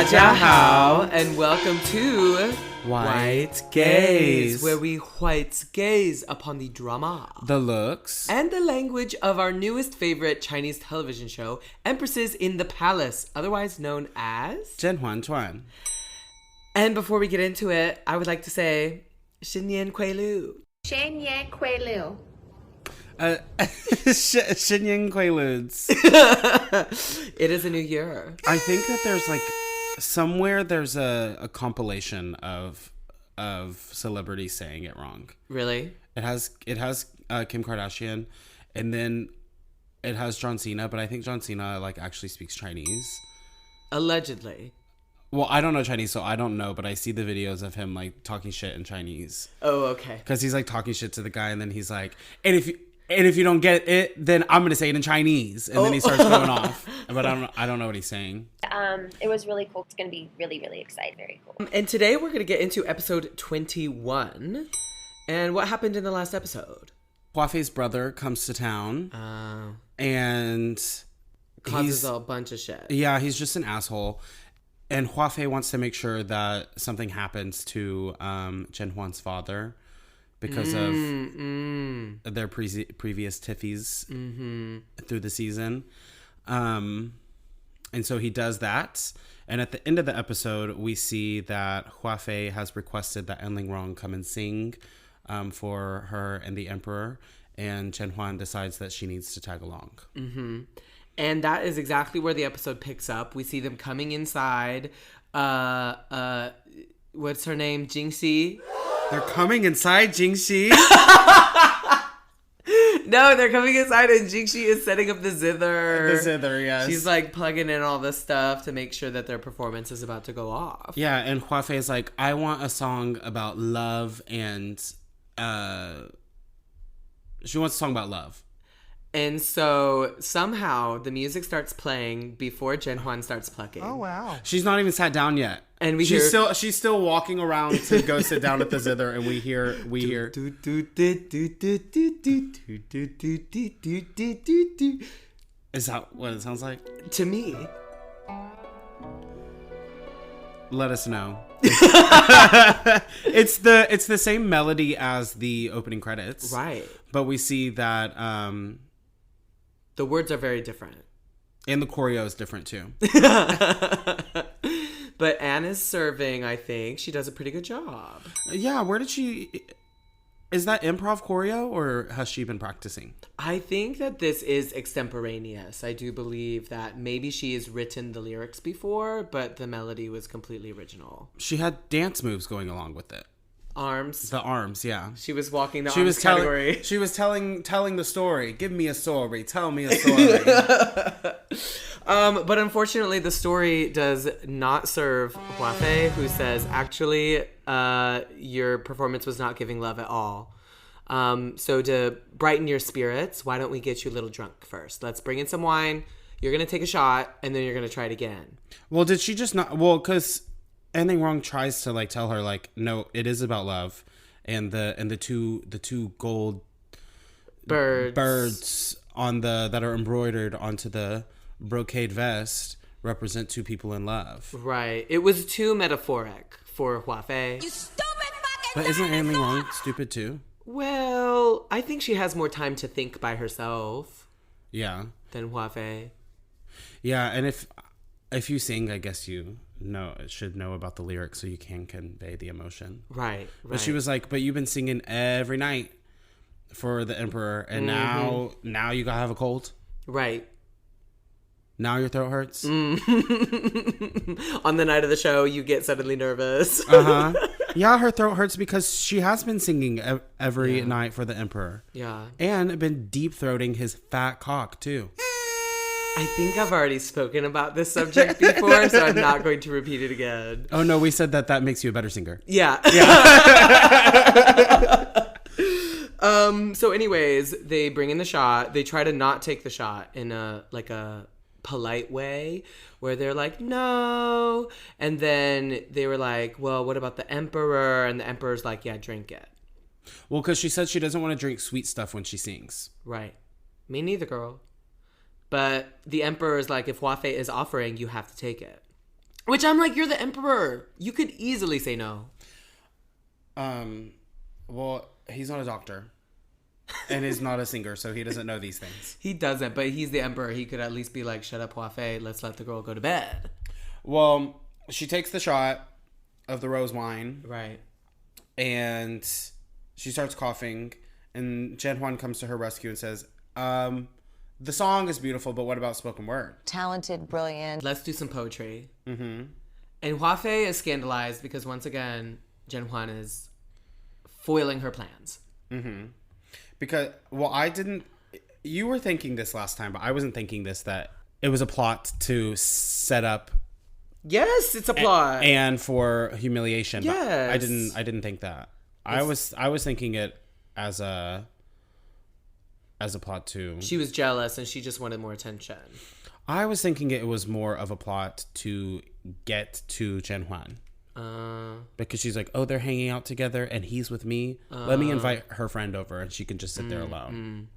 Dajahao, and welcome to White Gaze, where we white gaze upon the drama, the looks, and the language of our newest favorite Chinese television show, Empresses in the Palace, otherwise known as Zhen Huan Chuan. And before we get into it, I would like to say, 新年快乐. 新年快乐. Shinyan Quaaludes. It is a new year. I think that there's like somewhere there's a compilation of celebrities saying it wrong. Really? It has Kim Kardashian, and then it has John Cena, but I think John Cena like actually speaks Chinese. Allegedly. Well, I don't know Chinese, so I don't know, but I see the videos of him like talking shit in Chinese. Oh, okay. Because he's like talking shit to the guy, and then he's like, and if you don't get it, then I'm gonna say it in Chinese, and then he starts going off. But I don't know what he's saying. It was really cool. It's gonna be really, really exciting. Very cool. And today we're gonna get into episode 21. And what happened in the last episode? Huafei's brother comes to town, and causes a bunch of shit. Yeah, he's just an asshole. And Huafei wants to make sure that something happens to Zhen Huan's father because of their previous tiffys through the season. And so he does that. And at the end of the episode, we see that Huafei has requested that Lingrong come and sing for her and the emperor. And Zhen Huan decides that she needs to tag along. Mm-hmm. And that is exactly where the episode picks up. We see them coming inside. What's her name? Jingxi? They're coming inside, Jingxi? No, they're coming inside and Jingxi is setting up the zither. The zither, yes. She's like plugging in all this stuff to make sure that their performance is about to go off. Yeah, and Huafei is like, I want a song about love and... she wants a song about love. And so somehow the music starts playing before Zhen Huan starts plucking. Oh wow! She's not even sat down yet, and she's still walking around to go sit down at the zither, and we hear. Is that what it sounds like to me? Let us know. It's the same melody as the opening credits, right? But we see that. The words are very different. And the choreo is different, too. But Anna's serving, I think. She does a pretty good job. Yeah, where did she... Is that improv choreo, or has she been practicing? I think that this is extemporaneous. I do believe that maybe she has written the lyrics before, but the melody was completely original. She had dance moves going along with it. Arms. The arms, yeah. She was walking the arms category. She was telling the story. Give me a story. Tell me a story. But unfortunately, the story does not serve Huafei, who says, actually, your performance was not giving love at all. So to brighten your spirits, why don't we get you a little drunk first? Let's bring in some wine. You're going to take a shot, and then you're going to try it again. Well, did she just not... Well, because... Lingrong tries to like tell her like, no, it is about love, and the two gold birds on that are embroidered onto the brocade vest represent two people in love. Right. It was too metaphoric for Huafei. You stupid fucking. But isn't Lingrong stupid too? Well, I think she has more time to think by herself. Yeah. Than Huafei. Yeah, and if you sing, I guess you should know about the lyrics so you can convey the emotion. Right. But she was like, but you've been singing every night for the emperor, and now you gotta have a cold. Right. Now your throat hurts. On the night of the show, you get suddenly nervous. Yeah, her throat hurts because she has been singing every night for the emperor. Yeah. And been deep throating his fat cock too. I think I've already spoken about this subject before, so I'm not going to repeat it again. Oh, no, we said that makes you a better singer. Yeah. So anyways, they bring in the shot. They try to not take the shot in a polite way where they're like, no. And then they were like, well, what about the emperor? And the emperor's like, yeah, drink it. Well, because she said she doesn't want to drink sweet stuff when she sings. Right. Me neither, girl. But the emperor is like, if Huafei is offering, you have to take it. Which I'm like, you're the emperor. You could easily say no. Well, he's not a doctor. And he's not a singer, so he doesn't know these things. He doesn't, but he's the emperor. He could at least be like, shut up, Huafei. Let's let the girl go to bed. Well, she takes the shot of the rose wine. Right. And she starts coughing. And Zhenhuan comes to her rescue and says, the song is beautiful, but what about spoken word? Talented, brilliant. Let's do some poetry. Mm-hmm. And Huafei is scandalized because, once again, Zhenhuan is foiling her plans. Mm-hmm. Because, well, you were thinking this last time, but I wasn't thinking this, that it was a plot to set up. Yes, it's a plot. And for humiliation. Yes. I didn't think that. I was thinking it as a plot too. She was jealous and she just wanted more attention. I was thinking it was more of a plot to get to Zhenhuan. Because she's like, oh, they're hanging out together and he's with me. Let me invite her friend over and she can just sit there alone.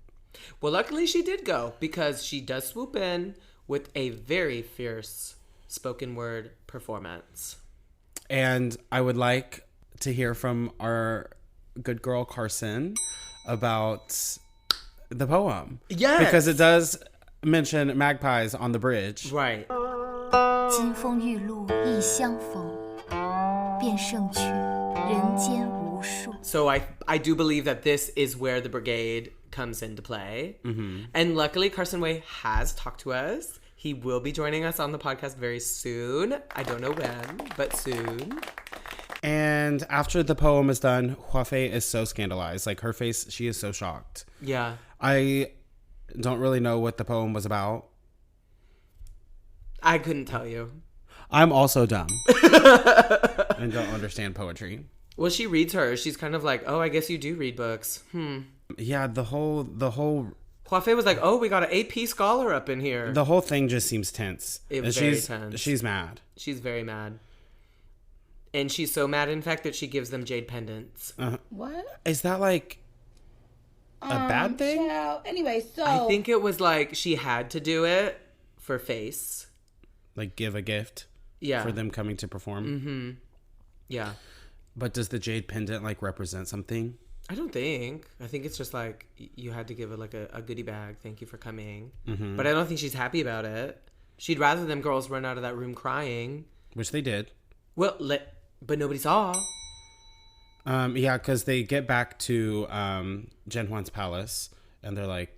Well, luckily she did go because she does swoop in with a very fierce spoken word performance. And I would like to hear from our good girl Carson about the poem. Yes! Because it does mention magpies on the bridge. Right. 金风玉露一相逢，便胜去人间无数。 So I do believe that this is where the brigade comes into play. Mm-hmm. And luckily Carson Way has talked to us. He will be joining us on the podcast very soon. I don't know when, but soon. And after the poem is done, Huafei is so scandalized. Like, her face, she is so shocked. Yeah. I don't really know what the poem was about. I couldn't tell you. I'm also dumb. And don't understand poetry. Well, she reads her. She's kind of like, oh, I guess you do read books. Yeah, the whole Huafei was like, oh, we got an AP scholar up in here. the whole thing just seems tense. It was And very tense. She's mad. She's very mad. And she's so mad, in fact, that she gives them jade pendants. What? Is that like a bad thing? Yeah. Anyway, so I think it was like she had to do it for face. Like, give a gift Yeah. for them coming to perform? Mm-hmm. Yeah. But does the jade pendant like represent something? I don't think. I think it's just like you had to give it like a goodie bag. Thank you for coming. Mm-hmm. But I don't think she's happy about it. She'd rather them girls run out of that room crying. Which they did. Well, but nobody saw. Yeah, because they get back to Zhenhuan's palace, and they're like,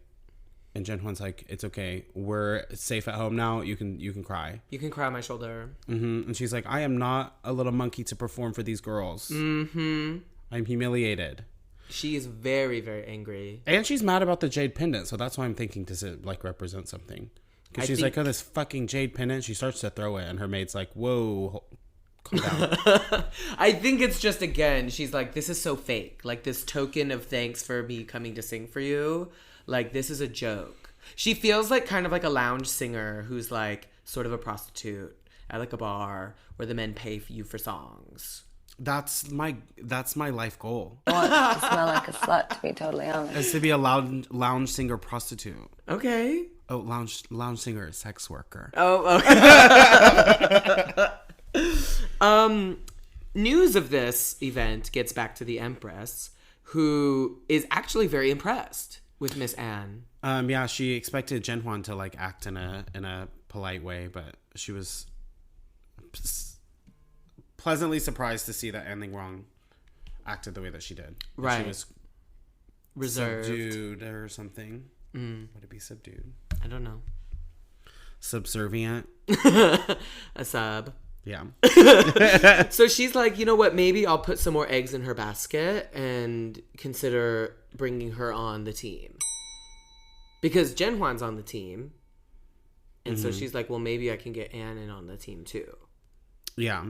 and Zhenhuan's like, it's okay, we're safe at home now. You can cry. You can cry on my shoulder. Mm-hmm. And she's like, I am not a little monkey to perform for these girls. Mm-hmm. I'm humiliated. She is very, very angry. And she's mad about the jade pendant, so that's why I'm thinking, does it like represent something? Because she's like, oh, this fucking jade pendant. She starts to throw it, and her maid's like, whoa, calm down. I think it's just, again, she's like, this is so fake. Like, this token of thanks for me coming to sing for you. Like, this is a joke. She feels like kind of like a lounge singer who's like sort of a prostitute at like a bar where the men pay for you for songs. That's my life goal. want to smell like a slut, to be totally honest. Is to be a lounge singer prostitute. Okay. Oh, lounge singer, sex worker. Oh, okay. News of this event gets back to the Empress, who is actually very impressed with Miss Anne. Yeah, she expected Zhenhuan to like act in a polite way, but she was pleasantly surprised to see that Anne Lingrong acted the way that she did. Right. She was Reserved. subdued or something. Would it be subdued? I don't know. Subservient. A sub. Yeah. So she's like, you know what? Maybe I'll put some more eggs in her basket and consider bringing her on the team. Because Zhenhuan's on the team. And so she's like, well, maybe I can get Anne in on the team too. Yeah.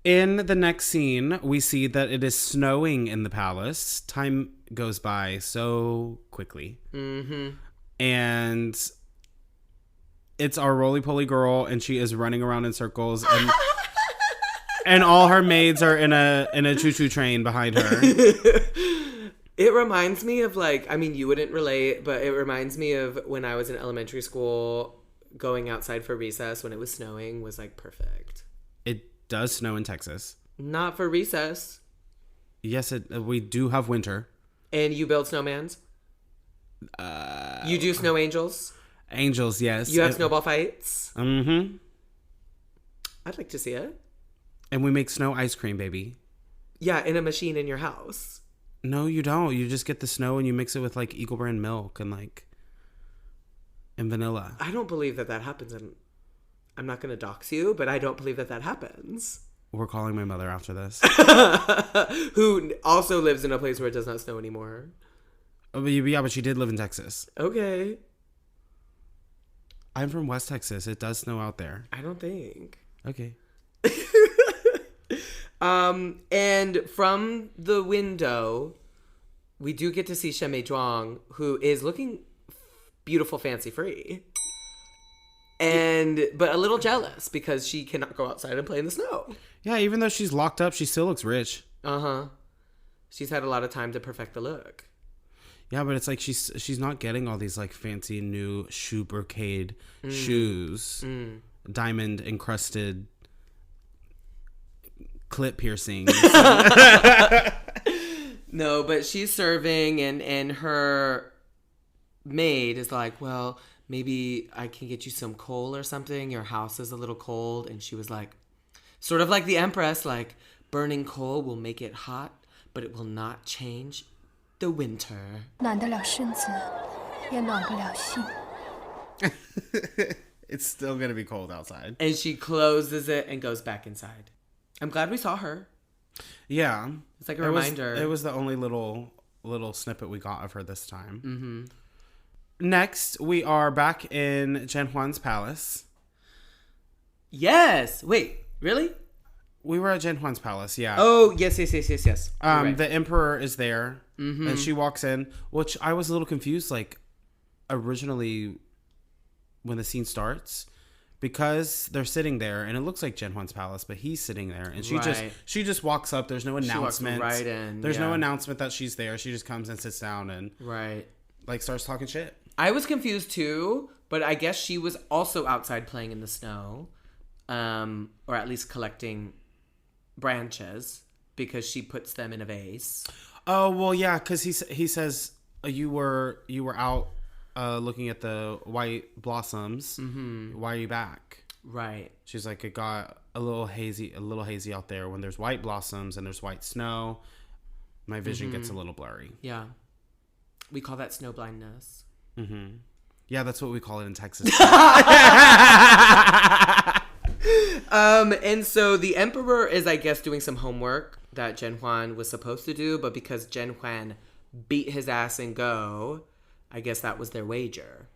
In the next scene, we see that it is snowing in the palace. Time goes by so quickly. Mm-hmm. And it's our roly-poly girl, and she is running around in circles, and and all her maids are in a choo-choo train behind her. It reminds me of like, I mean, you wouldn't relate, but it reminds me of when I was in elementary school. going outside for recess when it was snowing was like perfect. It does snow in Texas. Not for recess. Yes, we do have winter. And you build snowmans? You do snow angels? Angels, yes. You have snowball fights? Mm-hmm. I'd like to see it. And we make snow ice cream, baby. Yeah, in a machine in your house. No, you don't. You just get the snow and you mix it with like Eagle Brand milk and vanilla. I don't believe that happens. And I'm not going to dox you, but I don't believe that happens. We're calling my mother after this. Who also lives in a place where it does not snow anymore. Oh, yeah, but she did live in Texas. Okay. I'm from West Texas. It does snow out there. I don't think. Okay. And from the window, we do get to see Shen Meizhuang, who is looking beautiful, fancy free. But a little jealous because she cannot go outside and play in the snow. Yeah, even though she's locked up, she still looks rich. Uh-huh. She's had a lot of time to perfect the look. Yeah, but it's like she's not getting all these like fancy new shoe brocade shoes, diamond encrusted clip piercings. No, but she's serving and her maid is like, well, maybe I can get you some coal or something. Your house is a little cold. And she was like, sort of like the Empress, like, burning coal will make it hot, but it will not change the winter. 暖得了身子，也暖不了心。 It's still gonna be cold outside. And she closes it and goes back inside. I'm glad we saw her. Yeah, It's like a reminder. It was the only little snippet we got of her this time. Mm-hmm. Next, we are back in Zhenhuan's palace. Yes. Wait, really? We were at Zhenhuan's palace, yeah. Oh, yes. You're right. The emperor is there, and she walks in, which I was a little confused, like, originally when the scene starts, because they're sitting there, and it looks like Zhenhuan's palace, but he's sitting there, and she just walks up. There's no announcement. She walks right in. There's no announcement that she's there. She just comes and sits down and like starts talking shit. I was confused too, but I guess she was also outside playing in the snow, or at least collecting branches because she puts them in a vase. Oh well, yeah, because he says you were out looking at the white blossoms. Mm-hmm. Why are you back? Right. She's like, it got a little hazy out there. When there's white blossoms and there's white snow, my vision gets a little blurry. Yeah, we call that snow blindness. Mm-hmm. Yeah, that's what we call it in Texas. And so the emperor is, I guess, doing some homework that Zhenhuan was supposed to do, but because Zhenhuan beat his ass in Go, I guess that was their wager.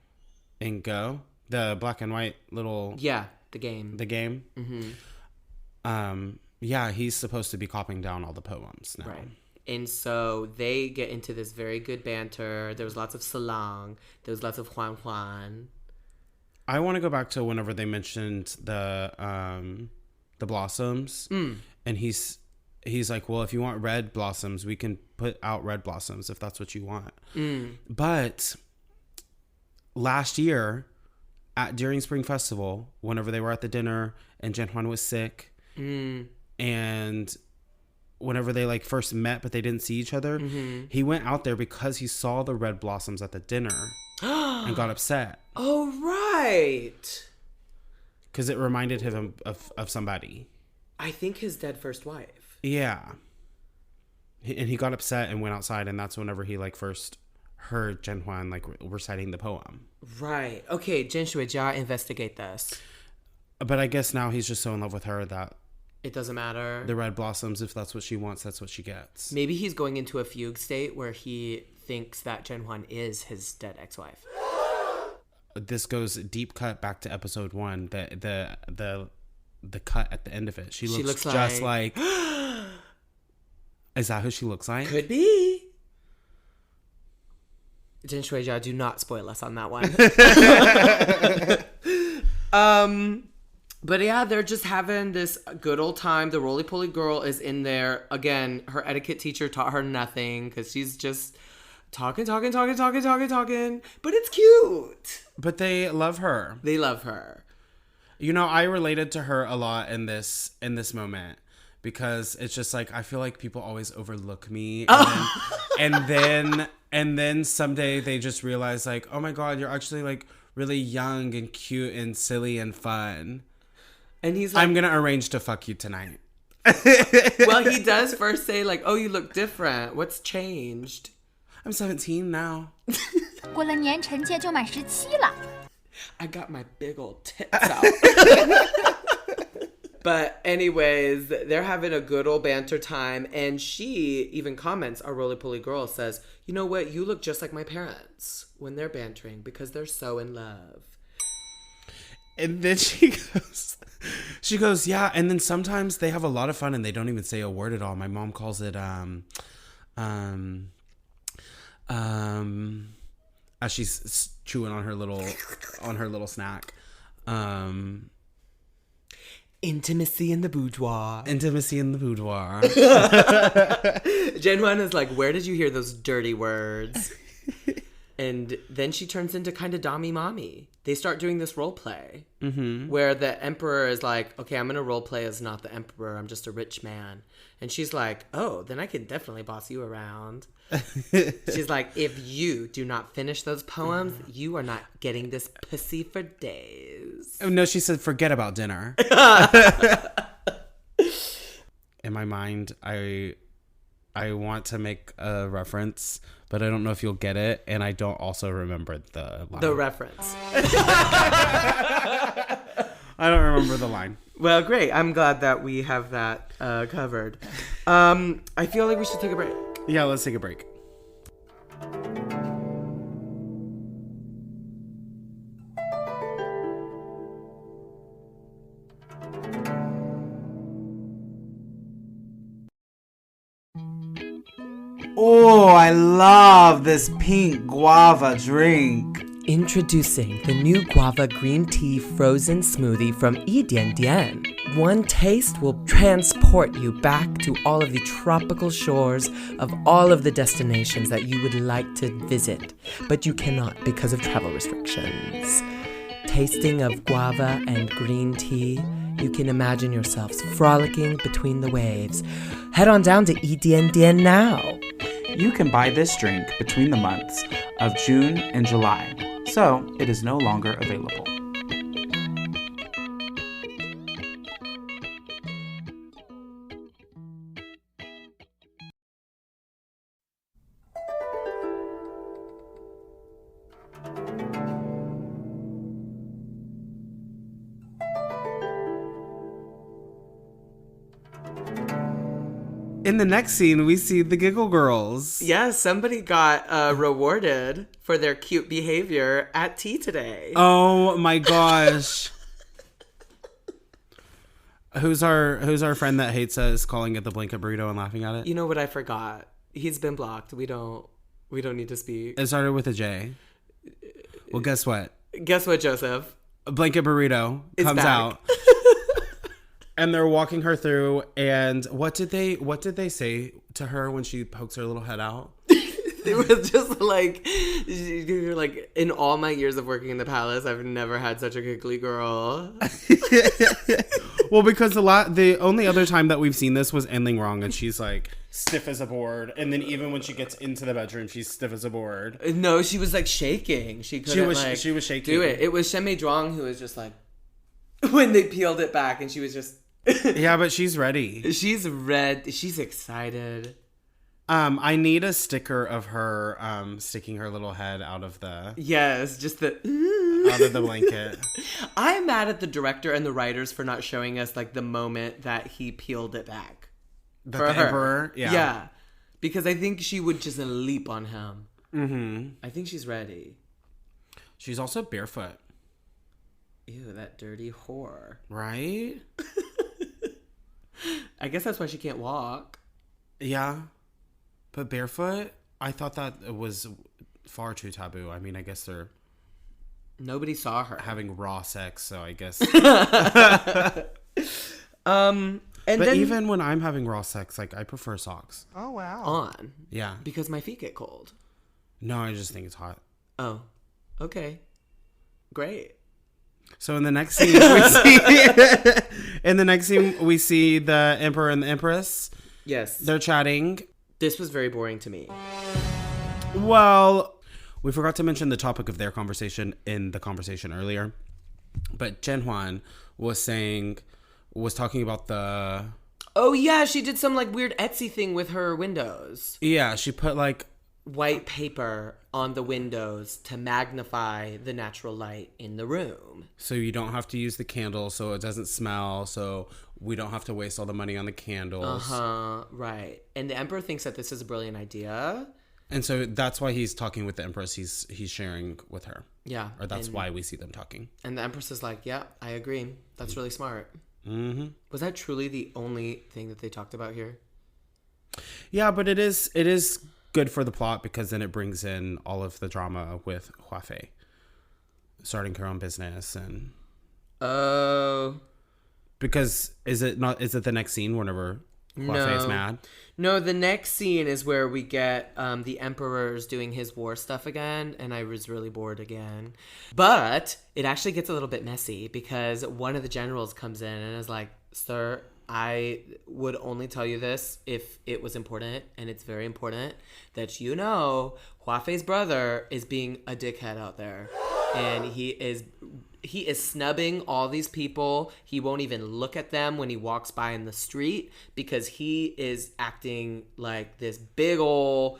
In Go? The black and white little... Yeah, the game. The game? Mm-hmm. Yeah, he's supposed to be copying down all the poems now. Right. And so they get into this very good banter. There was lots of salang. There was lots of huan. I want to go back to whenever they mentioned the blossoms. And he's like, well, if you want red blossoms, we can put out red blossoms if that's what you want. But last year during Spring Festival, whenever they were at the dinner and Zhenhuan was sick and whenever they like first met but they didn't see each other, he went out there because he saw the red blossoms at the dinner and got upset. Oh, right. Because it reminded him of somebody. I think his dead first wife. Yeah. And he got upset and went outside, and that's whenever he like first heard Zhenhuan like reciting the poem. Right. Okay, Jin Shuijia, investigate this. But I guess now he's just so in love with her that it doesn't matter. The red blossoms, if that's what she wants, that's what she gets. Maybe he's going into a fugue state where he thinks that Zhenhuan is his dead ex-wife. This goes deep cut back to episode 1. The cut at the end of it. She looks just like Is that who she looks like? Could be. Jin Shuijia, do not spoil us on that one. But yeah, they're just having this good old time. The roly-poly girl is in there. Again, her etiquette teacher taught her nothing because she's just talking. But it's cute. But they love her. They love her. You know, I related to her a lot in this moment because it's just like I feel like people always overlook me, and then someday they just realize like, oh my God, you're actually like really young and cute and silly and fun. And he's like, I'm gonna arrange to fuck you tonight. Well, he does first say like, oh, you look different. What's changed? I'm 17 now. 过了年，臣妾就满17了。 I got my big old tits out. But anyways, they're having a good old banter time. And she even comments, our roly-poly girl says, you know what? You look just like my parents when they're bantering because they're so in love. And then she goes, yeah. And then sometimes they have a lot of fun and they don't even say a word at all. My mom calls it, as she's chewing on her little snack. Intimacy in the boudoir. Intimacy in the boudoir. Jen is like, where did you hear those dirty words? And then she turns into kind of Dami Mommy. They start doing this role play where the emperor is like, okay, I'm going to role play as not the emperor. I'm just a rich man. And she's like, oh, then I can definitely boss you around. She's like, if you do not finish those poems, you are not getting this pussy for days. Oh, no, she said, forget about dinner. In my mind, I want to make a reference, but I don't know if you'll get it, and I don't also remember the line. The reference. I don't remember the line. Well, great. I'm glad that we have that covered. I feel like we should take a break. Yeah, let's take a break. Oh, I love this pink guava drink. Introducing the new guava green tea frozen smoothie from Dian Dian. One taste will transport you back to all of the tropical shores of all of the destinations that you would like to visit, but you cannot because of travel restrictions. Tasting of guava and green tea, you can imagine yourselves frolicking between the waves. Head on down to Dian Dian now. You can buy this drink between the months of June and July, so it is no longer available. In the next scene, we see the Giggle Girls. Yes, somebody got rewarded for their cute behavior at tea today. Oh my gosh. Who's our friend that hates us calling it the blanket burrito and laughing at it? You know what I forgot? He's been blocked. We don't need to speak. It started with a J. Well, guess what? Guess what, Joseph? A blanket burrito It's comes back. out. And they're walking her through, and what did they say to her when she pokes her little head out? It was just like, you're like, in all my years of working in the palace, I've never had such a giggly girl. Well, because the only other time that we've seen this was in Lingrong, and she's like stiff as a board, and then even when she gets into the bedroom, she's stiff as a board. No, she was like shaking. She couldn't she was shaking. do it. It was Shemme Zhuang who was just like, when they peeled it back, and she was just. Yeah, but she's ready. She's red. She's excited. I need a sticker of her sticking her little head out of the Yes, just the out of the blanket. I'm mad at the director and the writers for not showing us like the moment that he peeled it back. The for her. emperor, Yeah, because I think she would just leap on him. Mm-hmm. I think she's ready. She's also barefoot. Ew, that dirty whore. Right? I guess that's why she can't walk. Yeah. But barefoot? I thought that it was far too taboo. I mean, I guess they're Nobody saw her. having raw sex, so I guess. And But then even when I'm having raw sex, like, I prefer socks. on Yeah. because my feet get cold. No, I just think it's hot. Oh, okay. Great. So in the next scene, we see the Emperor and the Empress. Yes. They're chatting. This was very boring to me. Well, we forgot to mention the topic of their conversation in the conversation earlier. But Chen Huan was talking about the... Oh, yeah, she did some, like, weird Etsy thing with her windows. Yeah, she put, like... white paper on the windows to magnify the natural light in the room. So you don't have to use the candle, so it doesn't smell, so we don't have to waste all the money on the candles. Right. And the Emperor thinks that this is a brilliant idea. And so that's why he's talking with the Empress. He's sharing with her. Yeah. Or that's why we see them talking. And the Empress is like, yeah, I agree. That's really smart. Mm-hmm. Was that truly the only thing that they talked about here? Yeah, but it is good for the plot because then it brings in all of the drama with Huafei starting her own business and because is it the next scene whenever Huafei's mad? No, the next scene is where we get the Emperor's doing his war stuff again, and I was really bored again. But it actually gets a little bit messy because one of the generals comes in and is like, "Sir, I would only tell you this if it was important, and it's very important that you know Huafei's brother is being a dickhead out there, and he is snubbing all these people. He won't even look at them when he walks by in the street because he is acting like this big ol'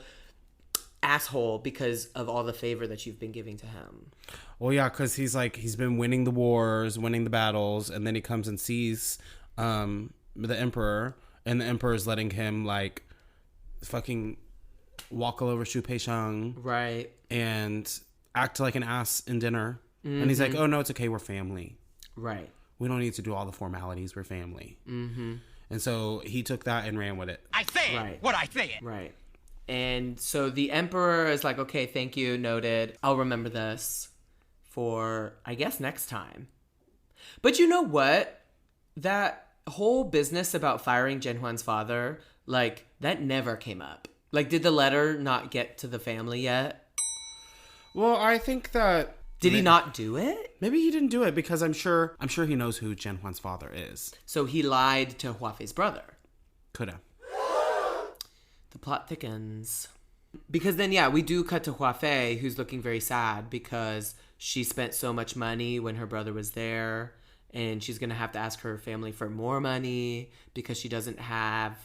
asshole because of all the favor that you've been giving to him." Well, yeah, because he's been winning the wars, winning the battles, and then he comes and sees the Emperor, and the Emperor is letting him like fucking walk all over Xu Peisheng, right, and act like an ass in dinner. Mm-hmm. And he's like, "Oh no, it's okay. We're family. Right. We don't need to do all the formalities. We're family." Mm-hmm. And so he took that and ran with it. I say what I say it. Right. And so the Emperor is like, "Okay, thank you, noted. I'll remember this for, I guess, next time." But you know what? That whole business about firing Zhen Huan's father, like, that never came up. Like, did the letter not get to the family yet? Well, I think that... Did he not do it? Maybe he didn't do it because I'm sure he knows who Zhen Huan's father is. So he lied to Huafei's brother. Coulda. The plot thickens. Because then, yeah, we do cut to Huafei, who's looking very sad because she spent so much money when her brother was there, and she's going to have to ask her family for more money because she doesn't have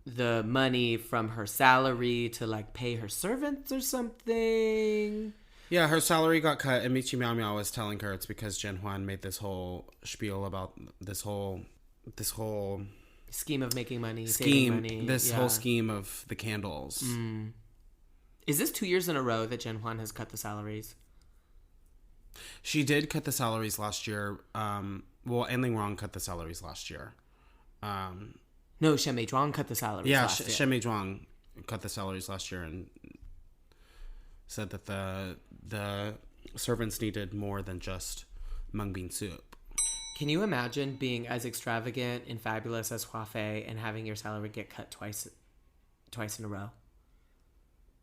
the money from her salary to, like, pay her servants or something. Yeah, her salary got cut, and Michi Miao Miao was telling her it's because Zhen Huan made this whole spiel about this whole scheme of making money, whole scheme of the candles. Is this 2 years in a row that Zhen Huan has cut the salaries? She did cut the salaries last year. And Lingrong cut the salaries last year. No, Shen Meizhuang cut the salaries last year. Shen Meizhuang cut the salaries last year and said that the servants needed more than just mung bean soup. Can you imagine being as extravagant and fabulous as Huafei and having your salary get cut twice in a row?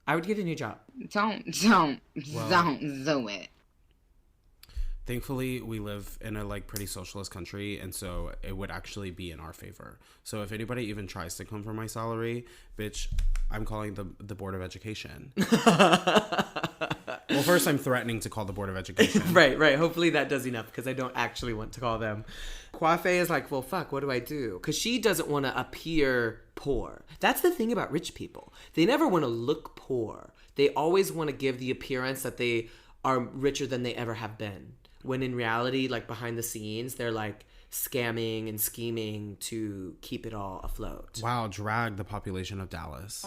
I would get a new job. Don't do it. Thankfully, we live in a pretty socialist country, and so it would actually be in our favor. So if anybody even tries to come for my salary, bitch, I'm calling the Board of Education. Well, first I'm threatening to call the Board of Education. Right. Hopefully that does enough because I don't actually want to call them. Huafei is like, well, fuck, what do I do? Because she doesn't want to appear poor. That's the thing about rich people. They never want to look poor. They always want to give the appearance that they are richer than they ever have been. When in reality, like behind the scenes, they're like scamming and scheming to keep it all afloat. Wow, drag the population of Dallas.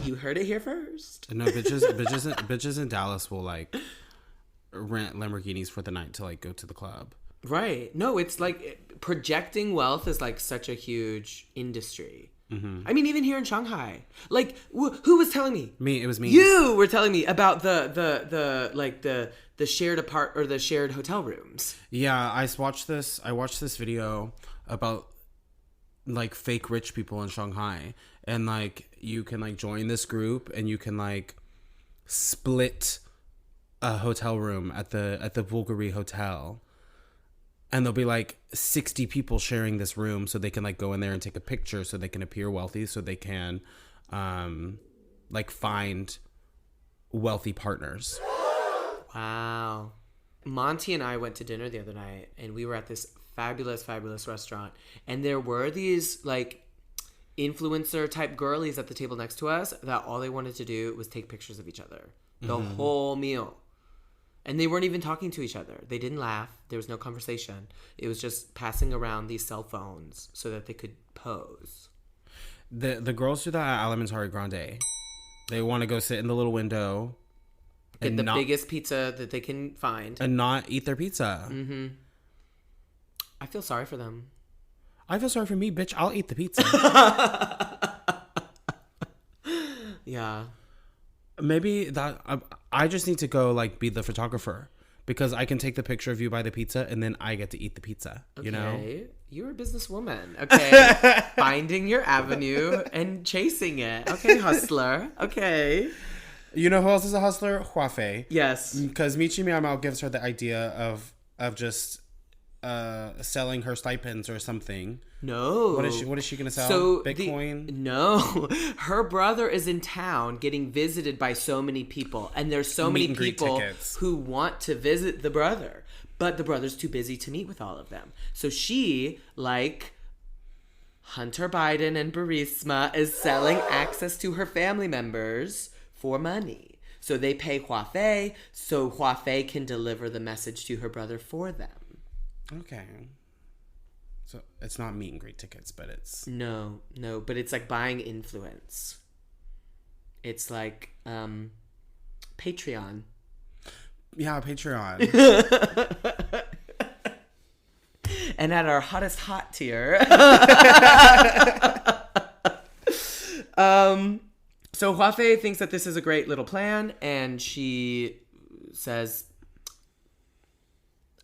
You heard it here first. No, bitches in Dallas will rent Lamborghinis for the night to go to the club. Right. No, it's like projecting wealth is like such a huge industry. Mm-hmm. I mean, even here in Shanghai, who was telling me? Me, it was me. You were telling me about the shared hotel rooms. Yeah, I watched this video about fake rich people in Shanghai, and you can like join this group and you can like split a hotel room at the Bulgari Hotel. And there'll be like 60 people sharing this room so they can like go in there and take a picture so they can appear wealthy, so they can like find wealthy partners. Wow. Monty and I went to dinner the other night and we were at this fabulous restaurant. And there were these like influencer type girlies at the table next to us that all they wanted to do was take pictures of each other the whole meal. And they weren't even talking to each other. They didn't laugh. There was no conversation. It was just passing around these cell phones so that they could pose. The girls do that at Alimentari Grande. They want to go sit in the little window. Get the biggest pizza that they can find. And not eat their pizza. Mm-hmm. I feel sorry for them. I feel sorry for me, bitch. I'll eat the pizza. Yeah. Maybe that I just need to go like be the photographer, because I can take the picture of you by the pizza and then I get to eat the pizza. Okay. You know, you're a businesswoman. Okay, finding your avenue and chasing it. Okay, hustler. Okay. You know who else is a hustler? Huafei. Yes. Because Michi Miao gives her the idea of just selling her stipends or something. No. What is she gonna sell? So Bitcoin? No. Her brother is in town getting visited by so many people. And there's so many people who want to visit the brother. But the brother's too busy to meet with all of them. So she, like Hunter Biden and Burisma, is selling access to her family members for money. So they pay Huafei so Huafei can deliver the message to her brother for them. Okay. So it's not meet and greet tickets, but it's... No, but it's like buying influence. It's like Patreon. Yeah, Patreon. And at our hottest hot tier. So Huafei thinks that this is a great little plan, and she says,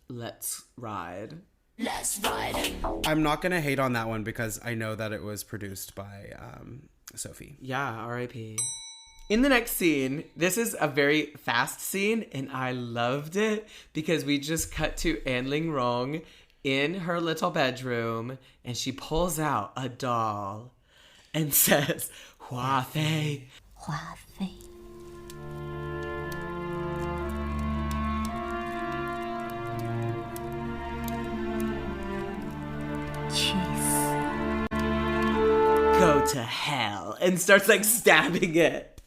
let's ride. Let's ride. I'm not going to hate on that one because I know that it was produced by Sophie. Yeah, R.I.P. In the next scene, this is a very fast scene, and I loved it because we just cut to Anne Lingrong in her little bedroom, and she pulls out a doll and says, Huafei. Huafei. Go to hell, and starts like stabbing it.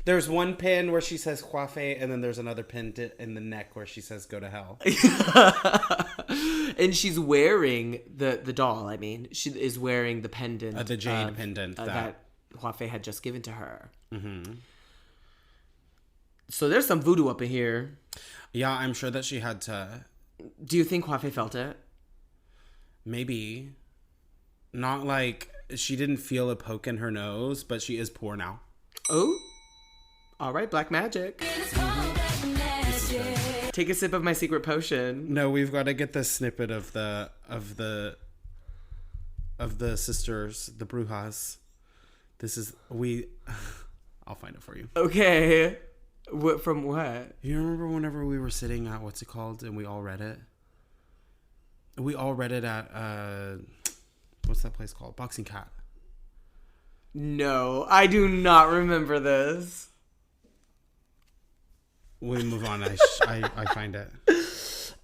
There's one pin where she says Huafei, and then there's another pin in the neck where she says go to hell. And she's wearing the doll. I mean, she is wearing the pendant, the jade pendant that Huafei had just given to her. Mm-hmm. So there's some voodoo up in here. Yeah, I'm sure that she had to. Do you think Huafei felt it? Maybe. Not like she didn't feel a poke in her nose, but she is poor now. Oh, all right, black magic. Take a sip of my secret potion. No, we've got to get the snippet of the sisters, the Brujas. I'll find it for you. Okay. What from what? You remember whenever we were sitting at what's it called and we all read it? We all read it at what's that place called? Boxing Cat. No, I do not remember this. We move on. I find it.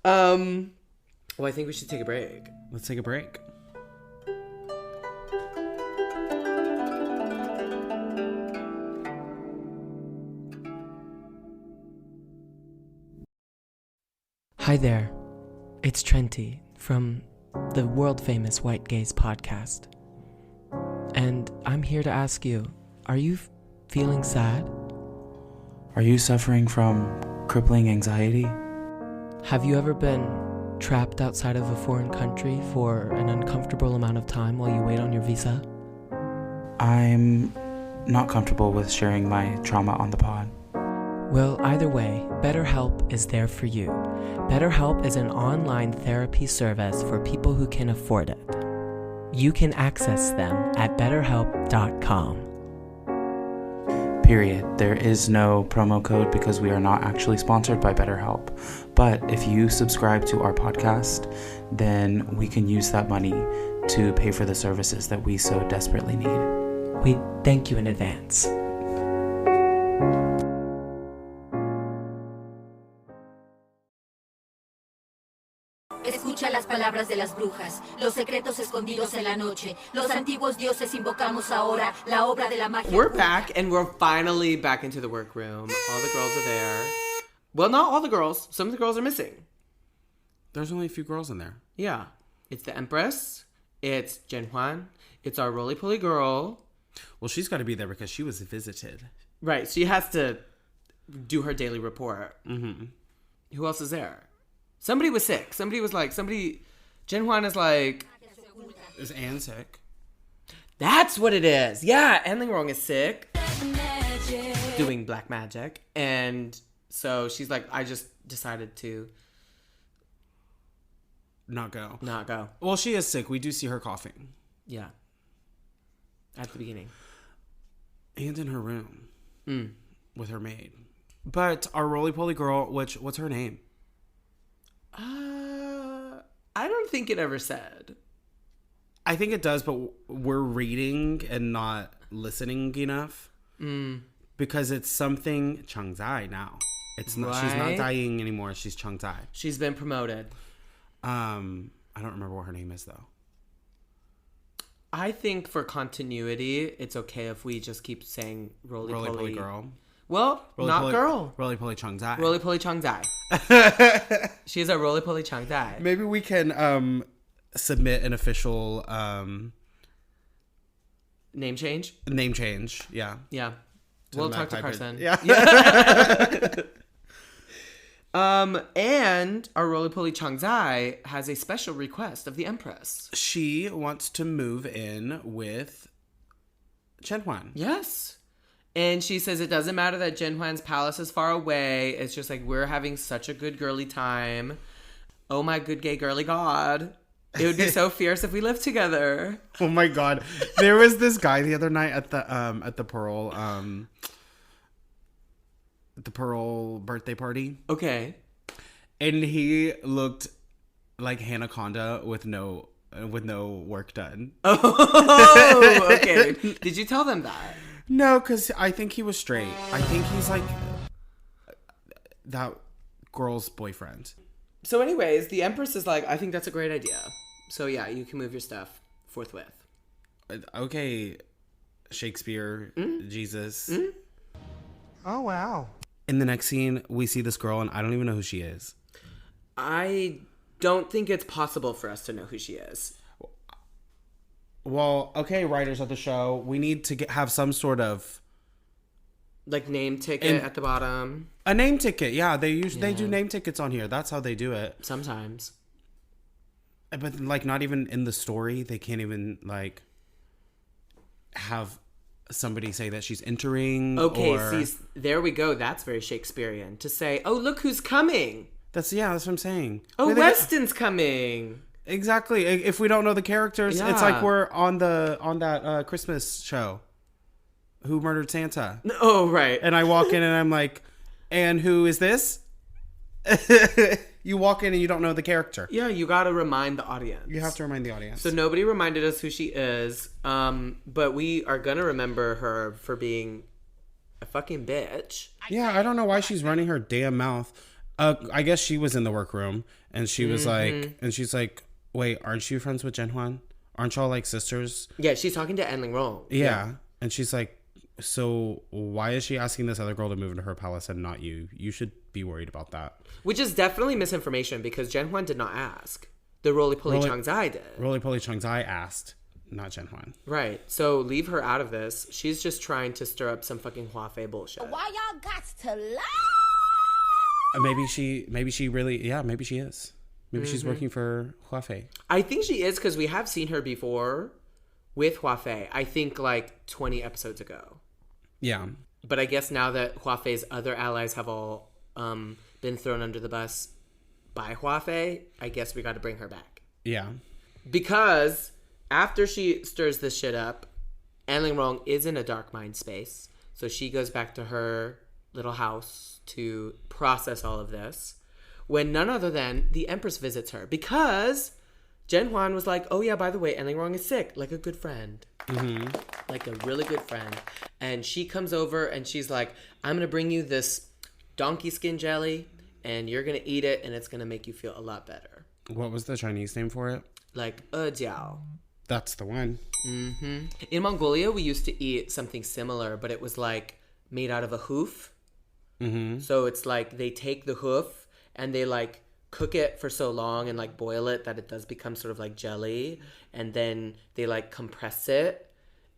Well, I think we should take a break. Let's take a break. Hi there. It's Trenty from the world-famous White Gaze podcast. And I'm here to ask you, are you feeling sad? Are you suffering from crippling anxiety? Have you ever been trapped outside of a foreign country for an uncomfortable amount of time while you wait on your visa? I'm not comfortable with sharing my trauma on the pod. Well, either way, BetterHelp is there for you. BetterHelp is an online therapy service for people who can afford it. You can access them at betterhelp.com. period. There is no promo code because we are not actually sponsored by BetterHelp. But if you subscribe to our podcast, then we can use that money to pay for the services that we so desperately need. We thank you in advance. Escucha las palabras de las brujas, los secretos escondidos en la noche, los antiguos dioses invocamos ahora, la obra de la magia. We're back, and we're finally back into the workroom. All the girls are there. Well, not all the girls. Some of the girls are missing. There's only a few girls in there. Yeah. It's the Empress. It's Jen Juan. It's our roly-poly girl. Well, she's got to be there because she was visited. Right. She has to do her daily report. Mm-hmm. Who else is there? Somebody was sick. Jen Juan is like... Is Anne sick? That's what it is. Yeah, and Lingrong is sick. Doing black magic. And so she's like, I just decided to... Not go. Well, she is sick. We do see her coughing. Yeah. At the beginning. And in her room. With her maid. But our roly-poly girl, what's her name? I don't think it ever said. I think it does, but we're reading and not listening enough. Because it's something Changzai now. It's not. She's not dying anymore. She's Changzai. She's been promoted. I don't remember what her name is though. I think for continuity, it's okay if we just keep saying roly-poly girl. Well, not girl. Roly-poly Changzai. Roly-poly Changzai. She's a roly-poly Changzai. Maybe we can submit an official name change. Yeah. Yeah. We'll talk to Carson. Yeah. And our roly-poly Changzai has a special request of the Empress. She wants to move in with Chen Huan. Yes. And she says it doesn't matter that Jen Huan's palace is far away. It's just like, we're having such a good girly time. Oh my good gay girly god. It would be so fierce if we lived together. Oh my god. There was this guy the other night at the Pearl birthday party. Okay. And he looked like Hanaconda with no work done. Oh, okay. Did you tell them that? No, because I think he was straight. I think he's like that girl's boyfriend. So anyways, the Empress is like, I think that's a great idea. So yeah, you can move your stuff forthwith. Okay, Shakespeare, Jesus. Oh, wow. In the next scene, we see this girl, and I don't even know who she is. I don't think it's possible for us to know who she is. Well, okay, writers of the show, we need to have some sort of like name ticket at the bottom. A name ticket, yeah. They do name tickets on here. That's how they do it. Sometimes. But like not even in the story, they can't even like have somebody say that she's entering. Okay, see, there we go. That's very Shakespearean to say, "Oh, look who's coming." That's what I'm saying. Oh, Weston's coming. Exactly. If we don't know the characters, it's like we're on that Christmas show. Who Murdered Santa? Oh, right. And I walk in and I'm like, and who is this? You walk in and you don't know the character. Yeah, you got to remind the audience. You have to remind the audience. So nobody reminded us who she is, but we are going to remember her for being a fucking bitch. Yeah, I don't know why she's running her damn mouth. I guess she was in the workroom and she was like, and she's like, wait, aren't you friends with Jen Huan? Aren't y'all like sisters? Yeah, she's talking to Lingrong. Yeah. And she's like, so why is she asking this other girl to move into her palace and not you? You should be worried about that. Which is definitely misinformation because Jen Huan did not ask. The roly-poly Changzai did. Roly-poly Changzai asked, not Jen Huan. Right. So leave her out of this. She's just trying to stir up some fucking Huafei bullshit. Why y'all got to lie? Maybe she really, maybe she is. Maybe she's working for Huafei. I think she is because we have seen her before with Huafei. I think like 20 episodes ago. Yeah. But I guess now that Huafei's other allies have all been thrown under the bus by Huafei, I guess we got to bring her back. Yeah. Because after she stirs this shit up, Lingrong is in a dark mind space. So she goes back to her little house to process all of this, when none other than the Empress visits her, because Zhenhuan was like, oh yeah, by the way, Lingrong is sick, like a good friend. Like a really good friend. And she comes over and she's like, I'm gonna bring you this donkey skin jelly and you're gonna eat it and it's gonna make you feel a lot better. What was the Chinese name for it? Like jiao. That's the one. In Mongolia, we used to eat something similar, but it was like made out of a hoof. So it's like they take the hoof and they like cook it for so long and like boil it that it does become sort of like jelly, and then they like compress it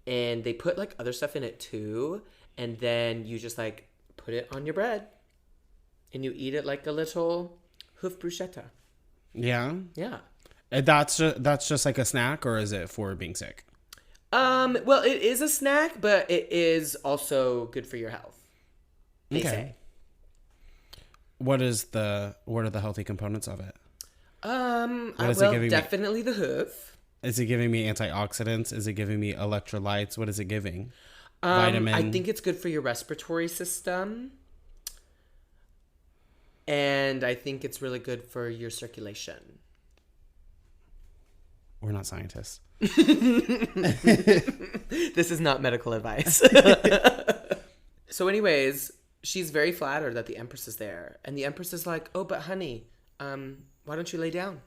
and they put like other stuff in it too, and then you just like put it on your bread and you eat it like a little hoof bruschetta. Yeah. Yeah. And that's just like a snack, or is it for being sick? Well, it is a snack, but it is also good for your health. They say. What are the healthy components of it? Definitely the hoof. Is it giving me antioxidants? Is it giving me electrolytes? What is it giving? Vitamin? I think it's good for your respiratory system. And I think it's really good for your circulation. We're not scientists. This is not medical advice. So anyways, she's very flattered that the Empress is there. And the Empress is like, oh, but honey, why don't you lay down?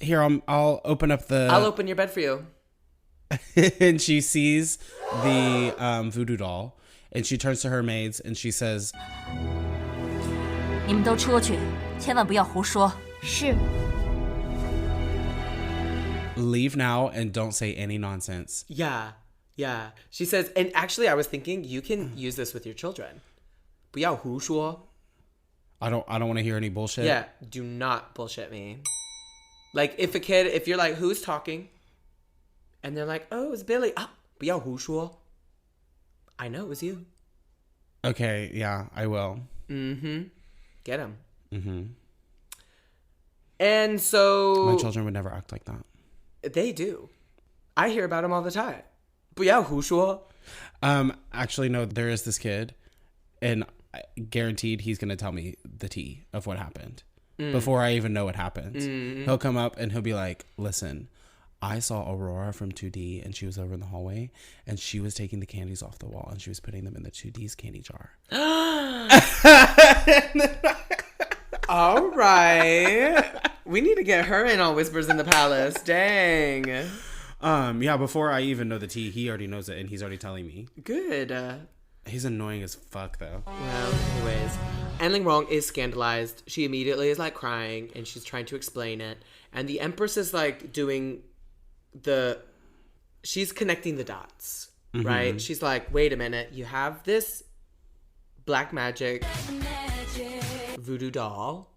Here, I'll open up the... I'll open your bed for you. And she sees the voodoo doll. And she turns to her maids and she says... 你们都出去，千万不要胡说。是。 Leave now and don't say any nonsense. Yeah. She says, and actually I was thinking you can use this with your children. 不要胡说. I don't want to hear any bullshit. Yeah, do not bullshit me. Like if you're like, who's talking? And they're like, oh, it's Billy. 不要胡说. I know it was you. Okay, yeah, I will. Get him. And so... My children would never act like that. They do. I hear about them all the time. 不要胡说. Actually, no, there is this kid, and guaranteed he's going to tell me the tea of what happened before I even know what happened. He'll come up and he'll be like, listen, I saw Aurora from 2D and she was over in the hallway and she was taking the candies off the wall and she was putting them in the 2D's candy jar. All right. We need to get her in on Whispers in the Palace. Dang. Yeah, before I even know the tea, he already knows it and he's already telling me. Good. He's annoying as fuck, though. Well, anyways. Lingrong is scandalized. She immediately is like crying and she's trying to explain it. And the Empress is like doing she's connecting the dots, right? She's like, wait a minute, you have this black magic voodoo doll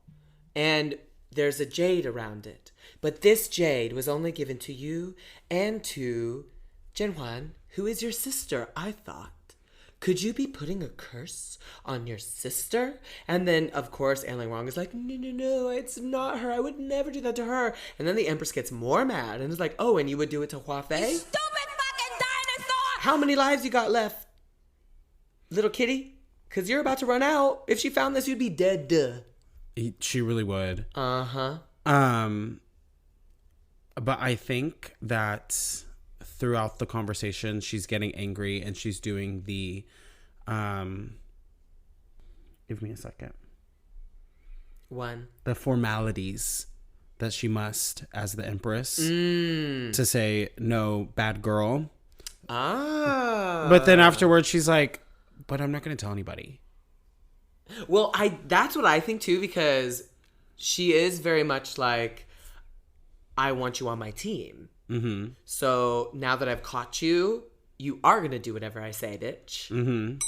and there's a jade around it. But this jade was only given to you and to Zhenhuan, who is your sister, I thought. Could you be putting a curse on your sister? And then, of course, Lingrong is like, no, it's not her. I would never do that to her. And then the Empress gets more mad and is like, oh, and you would do it to Hua Fei? Stupid fucking dinosaur! How many lives you got left, little kitty? Because you're about to run out. If she found this, you'd be dead. Duh. She really would. Uh-huh. But I think that throughout the conversation, she's getting angry and she's doing the, give me a second. The formalities that she must as the Empress to say, no, bad girl. But then afterwards, she's like, but I'm not going to tell anybody. Well, that's what I think too, because she is very much like, I want you on my team. So now that I've caught you, you are going to do whatever I say, bitch.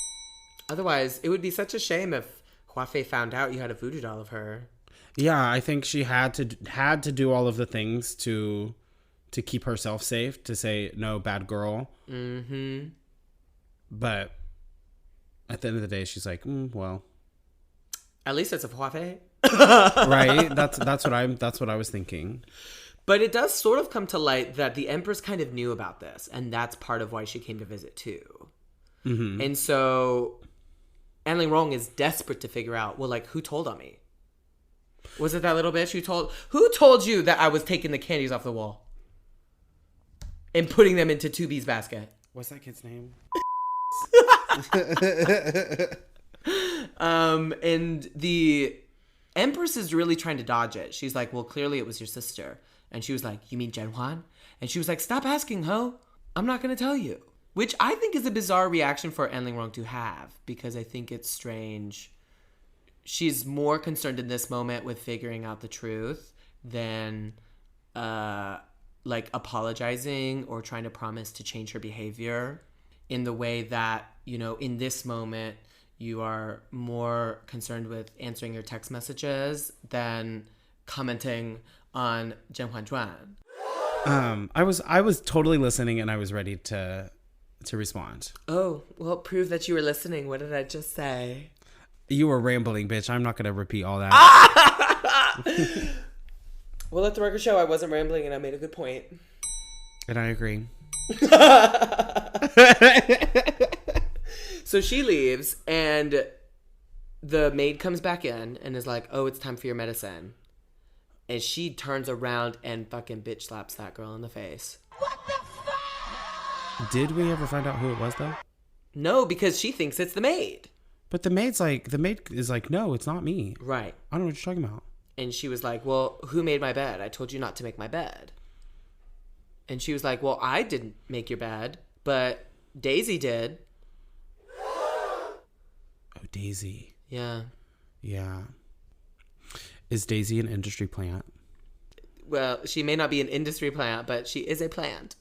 Otherwise, it would be such a shame if Hua Fei found out you had a voodoo doll of her. Yeah, I think she had to do all of the things to keep herself safe, to say, no, bad girl. But at the end of the day, she's like, well. At least it's a Hua Fei. Right? That's what I was thinking. But it does sort of come to light that the Empress kind of knew about this, and that's part of why she came to visit too. Mm-hmm. And so An Lingrong is desperate to figure out, well, like, who told on me? Was it that little bitch who told you that I was taking the candies off the wall and putting them into 2B's basket? What's that kid's name? And the Empress is really trying to dodge it. She's like, well, clearly it was your sister. And she was like, you mean Zhenhuan? And she was like, stop asking, ho. I'm not going to tell you. Which I think is a bizarre reaction for An Lingrong to have, because I think it's strange. She's more concerned in this moment with figuring out the truth than like apologizing or trying to promise to change her behavior, in the way that, you know, in this moment, you are more concerned with answering your text messages than commenting on Zhenhuan Zhuan. I was totally listening and I was ready to respond. Oh, well, prove that you were listening. What did I just say? You were rambling, bitch. I'm not going to repeat all that. Well, let the record show I wasn't rambling and I made a good point. And I agree. So she leaves and the maid comes back in and is like, oh, it's time for your medicine. And she turns around and fucking bitch slaps that girl in the face. What the fuck? Did we ever find out who it was, though? No, because she thinks it's the maid. But the maid is like, no, it's not me. Right. I don't know what you're talking about. And she was like, well, who made my bed? I told you not to make my bed. And she was like, well, I didn't make your bed, but Daisy did. Oh, Daisy. Yeah. Yeah. Is Daisy an industry plant? Well, she may not be an industry plant, but she is a plant.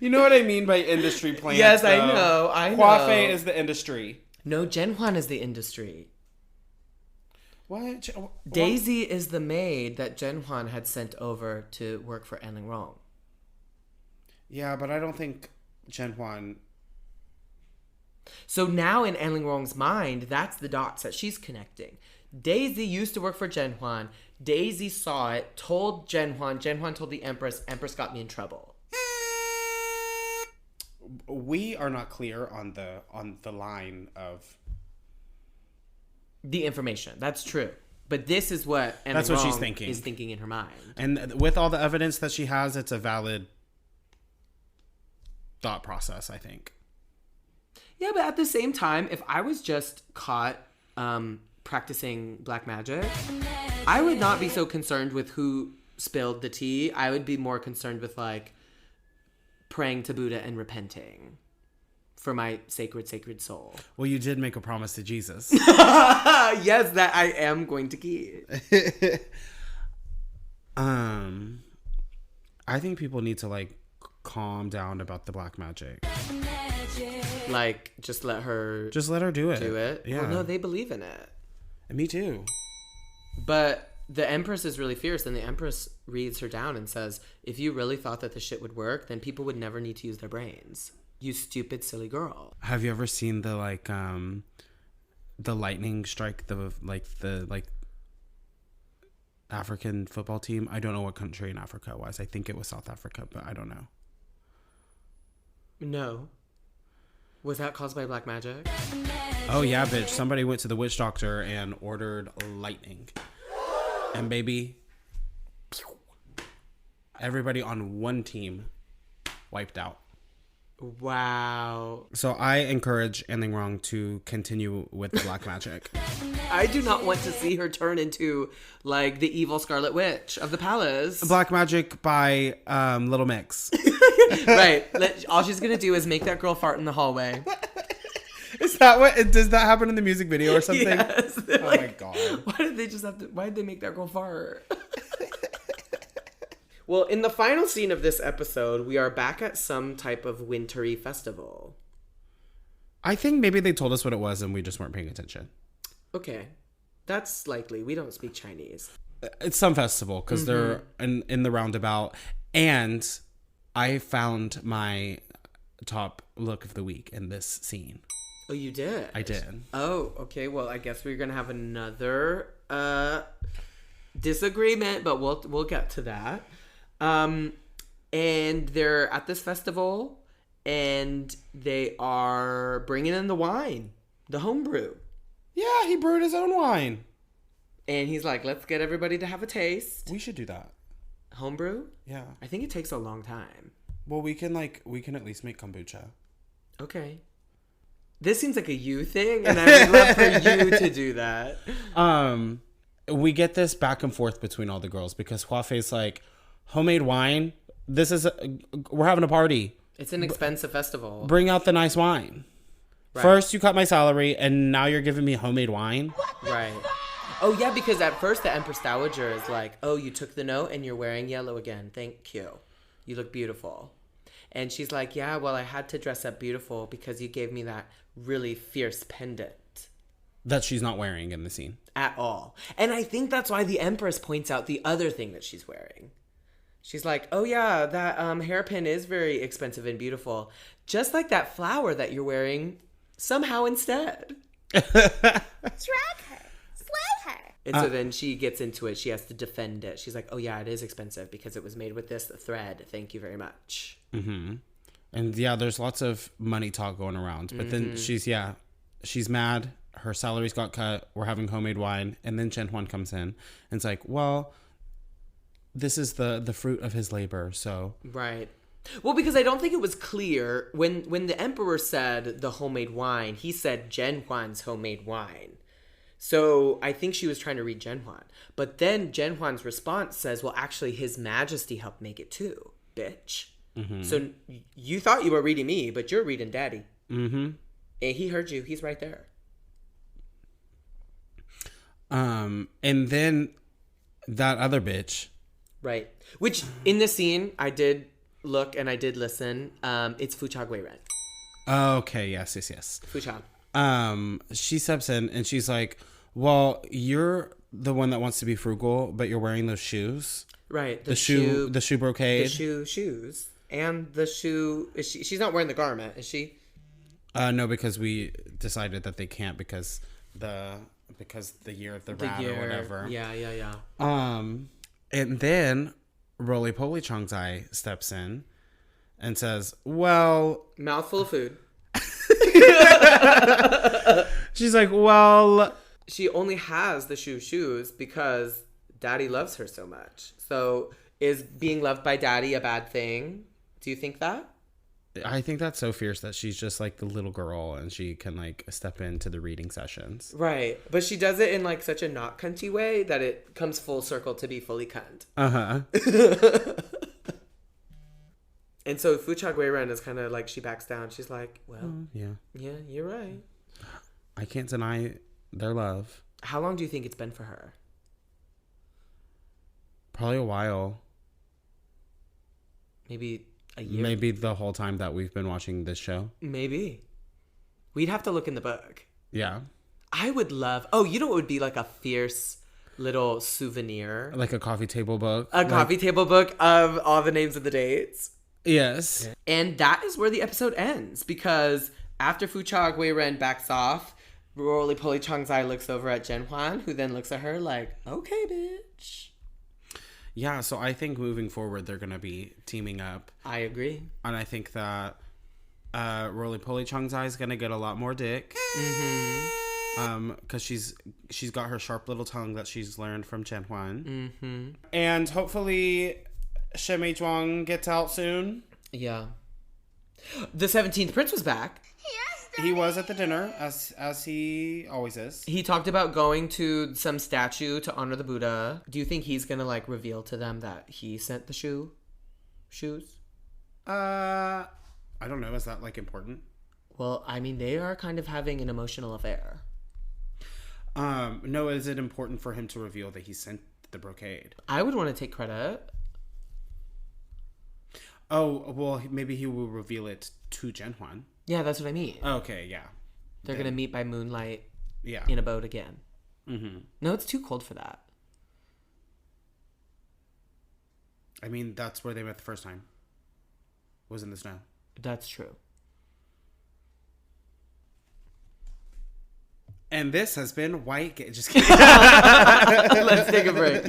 You know what I mean by industry plant? Yes, I know. Coiffé is the industry. No, Zhenhuan is the industry. What? Daisy is the maid that Zhenhuan had sent over to work for An Lingrong. Yeah, but I don't think Zhenhuan... So now in An Lingrong's mind, that's the dots that she's connecting. Daisy used to work for Zhenhuan. Daisy saw it, told Zhenhuan. Zhenhuan told the Empress. Empress got me in trouble. We are not clear on the line of the information. That's true. But this is what An that's what she's Lingrong thinking. is thinking in her mind. And with all the evidence that she has, it's a valid thought process, I think. Yeah, but at the same time, if I was just caught practicing black magic, I would not be so concerned with who spilled the tea. I would be more concerned with, like, praying to Buddha and repenting for my sacred soul. Well, you did make a promise to Jesus. Yes, that I am going to keep. I think people need to, like, calm down about the black magic. Like, just let her do it. Do it. Yeah. Well, no, they believe in it. And me too. But the Empress is really fierce, and the Empress reads her down and says, if you really thought that the shit would work, then people would never need to use their brains. You stupid, silly girl. Have you ever seen the lightning strike the African football team? I don't know what country in Africa it was. I think it was South Africa, but I don't know. No. Was that caused by black magic? Oh yeah, bitch. Somebody went to the witch doctor and ordered lightning. And baby, everybody on one team wiped out. Wow. So I encourage An Lingrong to continue with the black magic. I do not want to see her turn into, like, the evil Scarlet Witch of the palace. Black magic by Little Mix. Right. All she's going to do is make that girl fart in the hallway. Is that what? Does that happen in the music video or something? Yes. Oh my God. Why did they make that girl fart? Well, in the final scene of this episode, we are back at some type of wintry festival. I think maybe they told us what it was and we just weren't paying attention. Okay. That's likely. We don't speak Chinese. It's some festival because they're in the roundabout. And I found my top look of the week in this scene. Oh, you did? I did. Oh, okay. Well, I guess we're going to have another disagreement, but we'll get to that. And they're at this festival, and they are bringing in the wine, the homebrew. Yeah, he brewed his own wine. And he's like, let's get everybody to have a taste. We should do that. Homebrew? Yeah. I think it takes a long time. Well, we can at least make kombucha. Okay. This seems like a you thing, and I would love for you to do that. We get this back and forth between all the girls because Huafei's like, homemade wine? We're having a party. It's an expensive festival. Bring out the nice wine. Right. First, you cut my salary, and now you're giving me homemade wine? Right. Oh, yeah, because at first the Empress Dowager is like, oh, you took the note and you're wearing yellow again. Thank you. You look beautiful. And she's like, yeah, well, I had to dress up beautiful because you gave me that really fierce pendant. That she's not wearing in the scene. At all. And I think that's why the Empress points out the other thing that she's wearing. She's like, oh, yeah, that hairpin is very expensive and beautiful. Just like that flower that you're wearing somehow instead. Drag her. Slay her. And so then she gets into it. She has to defend it. She's like, oh, yeah, it is expensive because it was made with this thread. Thank you very much. Mm-hmm. And yeah, there's lots of money talk going around. But then she's mad. Her salary's got cut. We're having homemade wine. And then Chen Huan comes in and it's like, well, this is the fruit of his labor. So right. Well, because I don't think it was clear when the emperor said the homemade wine, he said Chen Huan's homemade wine. So I think she was trying to read Chen Huan. But then Chen Huan's response says, well, actually, His Majesty helped make it too, bitch. Mm-hmm. So you thought you were reading me, but you're reading Daddy. Mm-hmm. And he heard you. He's right there. And then that other bitch. Right. Which, in the scene, I did look and I did listen. It's Fucha Guiren. Okay, yes. Fucha. She steps in and she's like, well, you're the one that wants to be frugal, but you're wearing those shoes. Right. The shoe brocade. The shoes. And the shoe. She's not wearing the garment, is she? No, because we decided that they can't because the year of the rat or whatever. Yeah. And then Roly Poly Chongzai steps in and says, well, mouthful of food. She's like, well, she only has the shoes because Daddy loves her so much. So is being loved by Daddy a bad thing? Do you think that? I think that's so fierce that she's just like the little girl and she can like step into the reading sessions. Right. But she does it in like such a not cunty way that it comes full circle to be fully cunt. Uh-huh. And so Fucha Guiren is kind of like, she backs down. She's like, well, yeah, you're right. I can't deny their love. How long do you think it's been for her? Probably a while. Maybe a year. Maybe the whole time that we've been watching this show. Maybe. We'd have to look in the book. Yeah. I would love... Oh, you know what would be like a fierce little souvenir? Like a coffee table book? Coffee table book of all the names of the dates? Yes. And that is where the episode ends. Because after Fucha Guiren backs off, Roly Poly Chongzai looks over at Chen Huan, who then looks at her like, okay, bitch. Yeah, so I think moving forward, they're going to be teaming up. I agree. And I think that Roly Poly Chongzai is going to get a lot more dick. Mm-hmm. Because she's got her sharp little tongue that she's learned from Chen Huan. Mm-hmm. And hopefully Shen Mei Zhuang gets out soon. Yeah. The 17th Prince was back. He was at the dinner, as he always is. He talked about going to some statue to honor the Buddha. Do you think he's gonna like reveal to them that he sent the shoes? I don't know. Is that like important? Well, I mean, they are kind of having an emotional affair. No, is it important for him to reveal that he sent the brocade? I would want to take credit. Oh, well, maybe he will reveal it to Chen Huan. Yeah, that's what I mean. Okay, yeah. They're going to meet by moonlight yeah. in a boat again. Mm-hmm. No, it's too cold for that. I mean, that's where they met the first time. Was in the snow. That's true. And this has been White Gay. Just kidding. Let's take a break.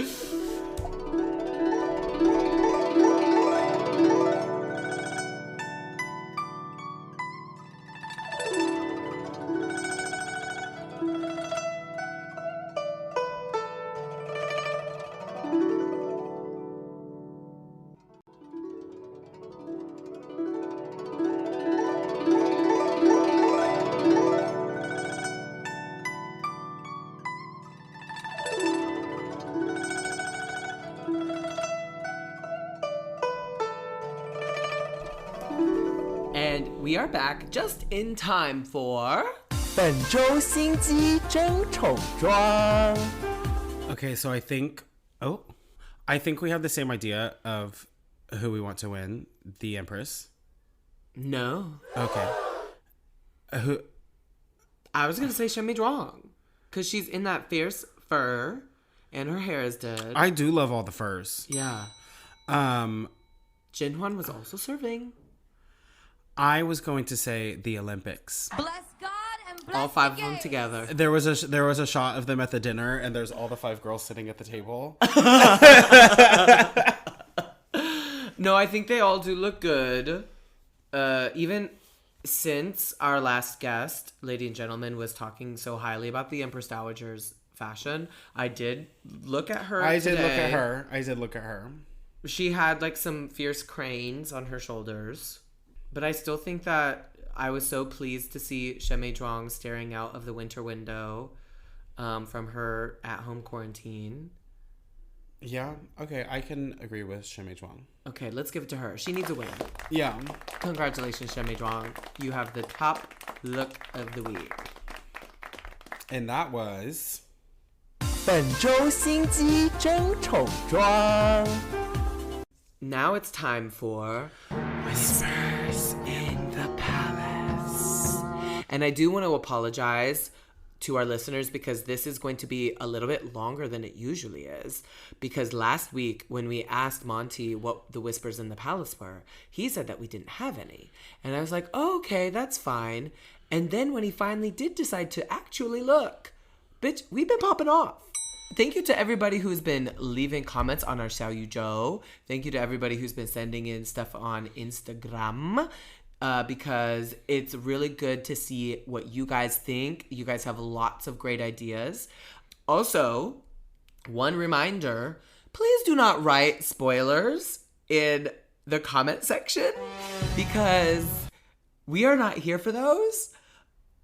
we are back just in time for 本周心机争宠装. Okay, so I think we have the same idea of who we want to win, the Empress. No. Okay. Who? I was gonna say Shemi Zhuang, because she's in that fierce fur, and her hair is dead. I do love all the furs. Yeah. Jin Huan was also serving. I was going to say the Olympics. Bless God and bless All 5 of them together. There was a shot of them at the dinner, and there's all the 5 girls sitting at the table. No, I think they all do look good. Even since our last guest, lady and gentleman, was talking so highly about the Empress Dowager's fashion, I did look at her. I did look at her. She had like some fierce cranes on her shoulders. But I still think that I was so pleased to see Shemi Zhuang staring out of the winter window from her at-home quarantine. Yeah, okay, I can agree with Shemi Zhuang. Okay, let's give it to her. She needs a win. Yeah. Congratulations, Shemi Zhuang. You have the top look of the week. And that was 本周心机争宠装. Now it's time for Whispers in the Palace. And I do want to apologize to our listeners because this is going to be a little bit longer than it usually is. Because last week when we asked Monty what the Whispers in the Palace were, he said that we didn't have any. And I was like, oh, okay, that's fine. And then when he finally did decide to actually look, bitch, we've been popping off. Thank you to everybody who's been leaving comments on our Xiao Yu Zhou. Thank you to everybody who's been sending in stuff on Instagram. Because it's really good to see what you guys think. You guys have lots of great ideas. Also, one reminder, please do not write spoilers in the comment section because we are not here for those.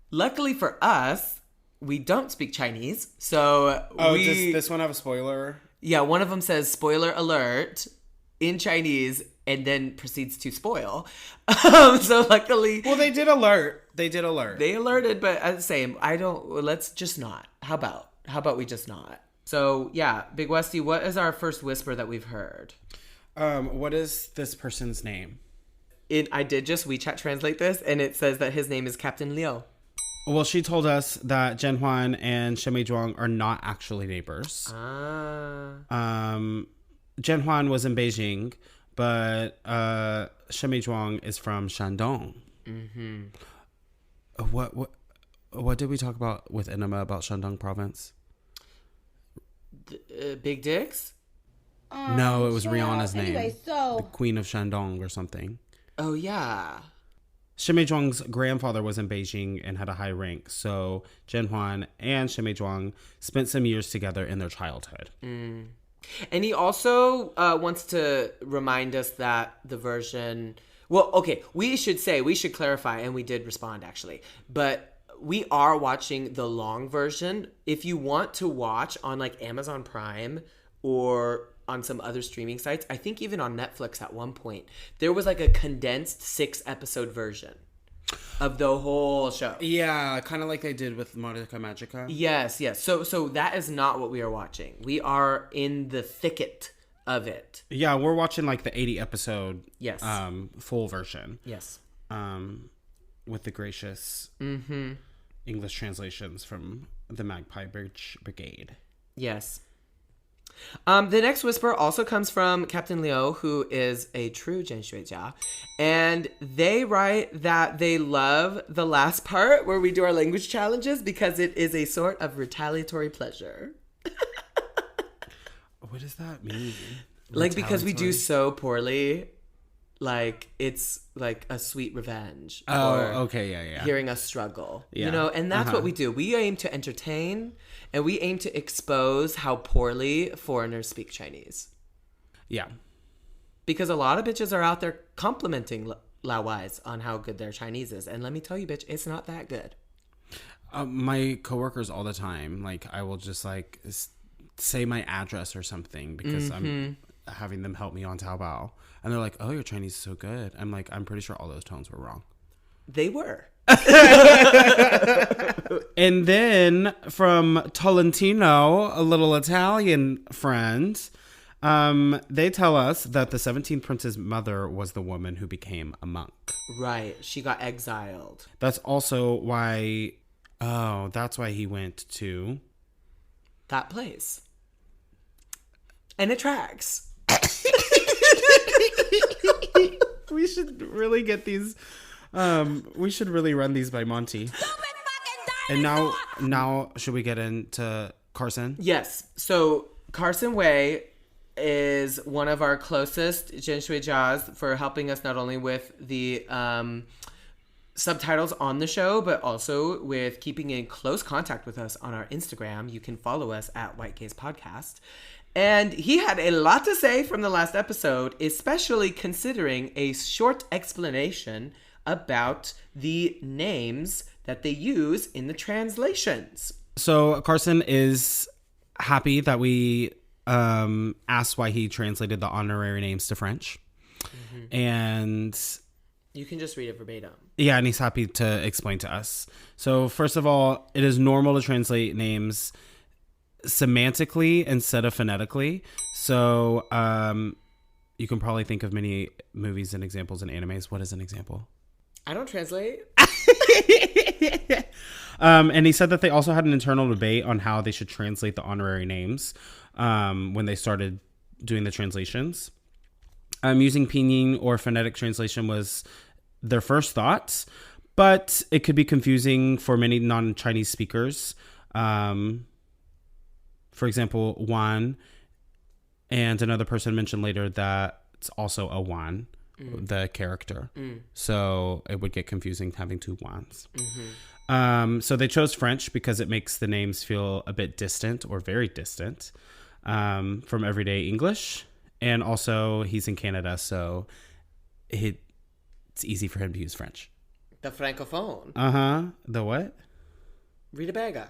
Luckily for us, we don't speak Chinese. So does this one have a spoiler? Yeah, one of them says spoiler alert in Chinese and then proceeds to spoil. So luckily... Well, they did alert. They alerted, but as the same, let's just not. How about we just not? So yeah, Big Westy, what is our first whisper that we've heard? What is this person's name? I did just WeChat translate this, and it says that his name is Captain Liu. Well, she told us that Zhen Huan and Shemi Zhuang are not actually neighbors. Zhen Huan was in Beijing, but Shemi Zhuang is from Shandong. Mm-hmm. What did we talk about with Enema about Shandong province? Big dicks? No, it was Rihanna's name. The Queen of Shandong or something. Oh, yeah. Shemi Zhuang's grandfather was in Beijing and had a high rank, so Zhen Huan and Shemi Zhuang spent some years together in their childhood. Mm. And he also wants to remind us that the version... Well, okay, we should clarify, and we did respond, actually. But we are watching the long version. If you want to watch on, like, Amazon Prime or on some other streaming sites, I think even on Netflix at one point, there was, like, a condensed 6-episode version of the whole show. Yeah, kind of like they did with Mordecai Magica. Yes. So that is not what we are watching. We are in the thicket of it. Yeah, we're watching like the 80 episode full version. Yes. With the gracious English translations from the Magpie Brigade. Yes. The next whisper also comes from Captain Liu, who is a true 真学家. And they write that they love the last part where we do our language challenges because it is a sort of retaliatory pleasure. What does that mean? Like, because we do so poorly, like, it's like a sweet revenge. Oh, or okay, yeah. Hearing us struggle. Yeah. You know, and that's what we do. We aim to entertain, and we aim to expose how poorly foreigners speak Chinese. Yeah. Because a lot of bitches are out there complimenting Lao Wais on how good their Chinese is. And let me tell you, bitch, it's not that good. My coworkers all the time, like, I will just, like, say my address or something because I'm having them help me on Taobao. And they're like, oh, your Chinese is so good. I'm like, I'm pretty sure all those tones were wrong. They were. And then from Tolentino, a little Italian friend, they tell us that the 17th prince's mother was the woman who became a monk. Right. She got exiled. That's also why... Oh, that's why he went to... that place. And it tracks. We should really get these... we should really run these by Monty. And now should we get into Carson? Yes. So Carson Way is one of our closest Jin Shui Jazz for helping us not only with the subtitles on the show, but also with keeping in close contact with us on our Instagram. You can follow us at White Gaze Podcast. And he had a lot to say from the last episode, especially considering a short explanation about the names that they use in the translations. So Carson is happy that we asked why he translated the honorary names to French. Mm-hmm. And you can just read it verbatim. Yeah, and he's happy to explain to us. So first of all, it is normal to translate names semantically instead of phonetically. So you can probably think of many movies and examples in animes. What is an example? I don't translate. And he said that they also had an internal debate on how they should translate the honorary names when they started doing the translations. Using pinyin or phonetic translation was their first thoughts, but it could be confusing for many non-Chinese speakers. For example, Wan, and another person mentioned later that it's also a Wan, the character. So it would get confusing having two Wans. Mm-hmm. So they chose French because it makes the names feel a bit distant or very distant from everyday English. And also he's in Canada, so it's easy for him to use French. The francophone. Uh-huh. The what? Rita Baga.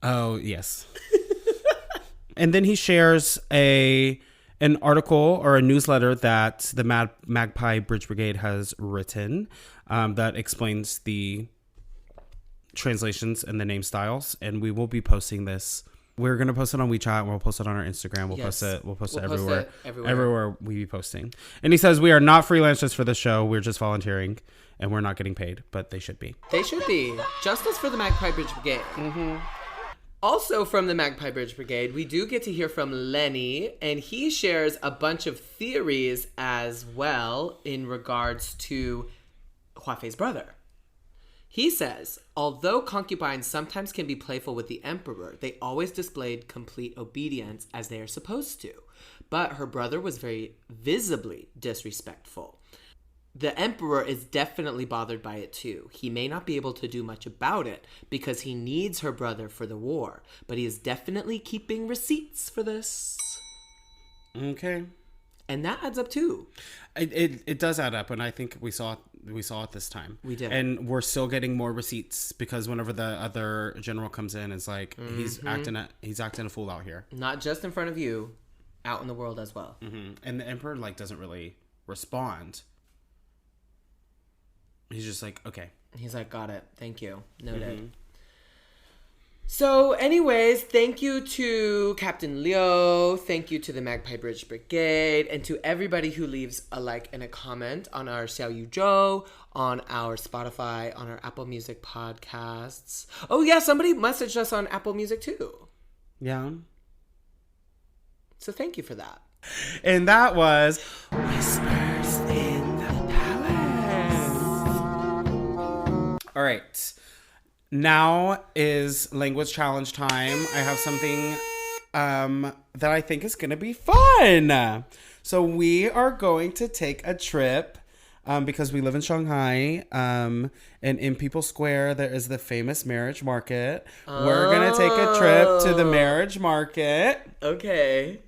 Oh, yes. And then he shares an article or a newsletter that the Magpie Bridge Brigade has written that explains the translations and the name styles. And we will be posting this. We're going to post it on WeChat and we'll post it on our Instagram. We'll post it everywhere. Everywhere we be posting. And he says, we are not freelancers for this show. We're just volunteering and we're not getting paid, but they should be. They should be. Justice for the Magpie Bridge Brigade. Mm-hmm. Also from the Magpie Bridge Brigade, we do get to hear from Lenny, and he shares a bunch of theories as well in regards to Huafei's brother. He says, although concubines sometimes can be playful with the emperor, they always displayed complete obedience as they are supposed to. But her brother was very visibly disrespectful. The emperor is definitely bothered by it too. He may not be able to do much about it because he needs her brother for the war, but he is definitely keeping receipts for this. Okay. And that adds up too. It does add up, and I think we saw it this time. We did. And we're still getting more receipts because whenever the other general comes in, it's like he's acting a fool out here. Not just in front of you, out in the world as well. Mm-hmm. And the emperor doesn't really respond. He's just like, okay. He's like, got it. Thank you. Noted. Mm-hmm. So anyways, thank you to Captain Leo. Thank you to the Magpie Bridge Brigade. And to everybody who leaves a like and a comment on our Xiao Yu Zhou, on our Spotify, on our Apple Music podcasts. Oh yeah, somebody messaged us on Apple Music too. Yeah. So thank you for that. And that was Whispers in the All right. Now is language challenge time. I have something that I think is going to be fun. So we are going to take a trip because we live in Shanghai. And in People Square, there is the famous marriage market. Oh. We're going to take a trip to the marriage market. Okay.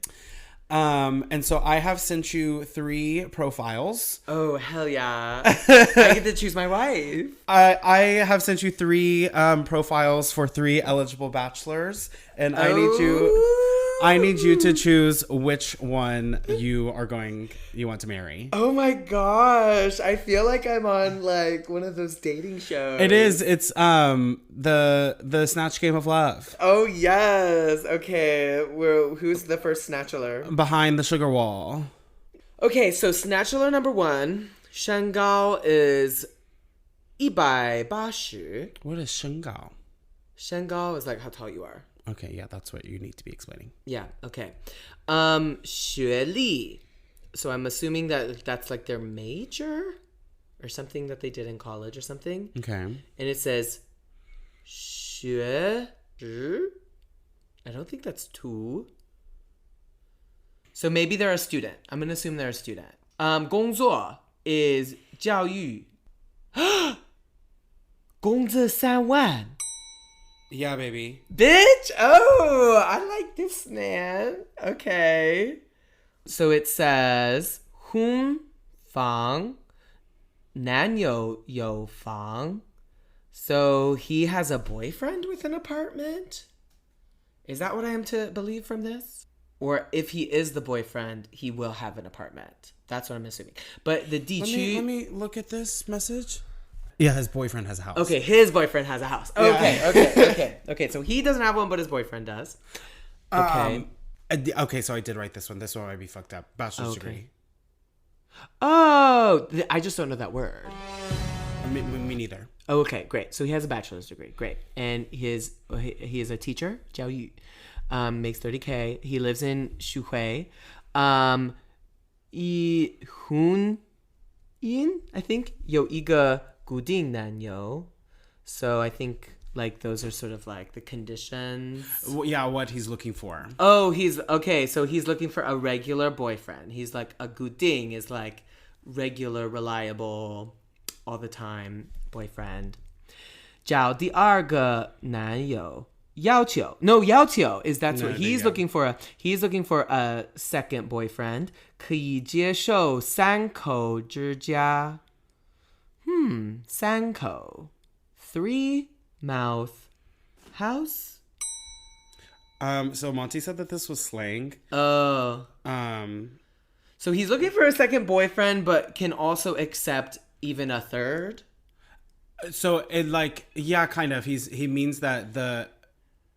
And so I have sent you 3 profiles. Oh, hell yeah. I get to choose my wife. I have sent you 3 profiles for 3 eligible bachelors. And I I need you to choose which one you want to marry. Oh my gosh. I feel like I'm on like one of those dating shows. It is. It's the Snatch Game of Love. Oh yes. Okay. Well, who's the first snatchler? Behind the sugar wall. Okay, so snatchler number 1, 身高 is 180. What is 身高? 身高 is like how tall you are. Okay, yeah, that's what you need to be explaining. Yeah, okay. 学历. So I'm assuming that that's like their major or something that they did in college or something. Okay. And it says 学识. I don't think that's 2. So maybe they're a student. I'm going to assume they're a student. 工作 is 教育. 工资3万. Yeah, baby. Bitch! Oh, I like this, man. Okay. So it says 婚房男友有房. So he has a boyfriend with an apartment? Is that what I am to believe from this? Or if he is the boyfriend, he will have an apartment. That's what I'm assuming. But the D2... Let me look at this message. Yeah, his boyfriend has a house. Okay, his boyfriend has a house. Okay, Yeah. okay. So he doesn't have one, but his boyfriend does. Okay. Okay, so I did write this one. This one might be fucked up. Bachelor's degree. Oh, I just don't know that word. Me neither. Oh, okay, great. So he has a bachelor's degree. Great. And he is a teacher, 教育. Makes 30K. He lives in Shuhui. 一婚姻, I think, 有一个固定男友. So I think like those are sort of like the conditions. Yeah, what he's looking for. Oh, so he's looking for a regular boyfriend. He's like a 固定 is like regular, reliable, all the time boyfriend. 找第二个男友. 要求 is that's what he's looking for. He's looking for a second boyfriend. 可以接受三口之家. 三口 3 mouth house. So Monty said that this was slang. Oh. So he's looking for a second boyfriend, but can also accept even a third. So it kind of. He means that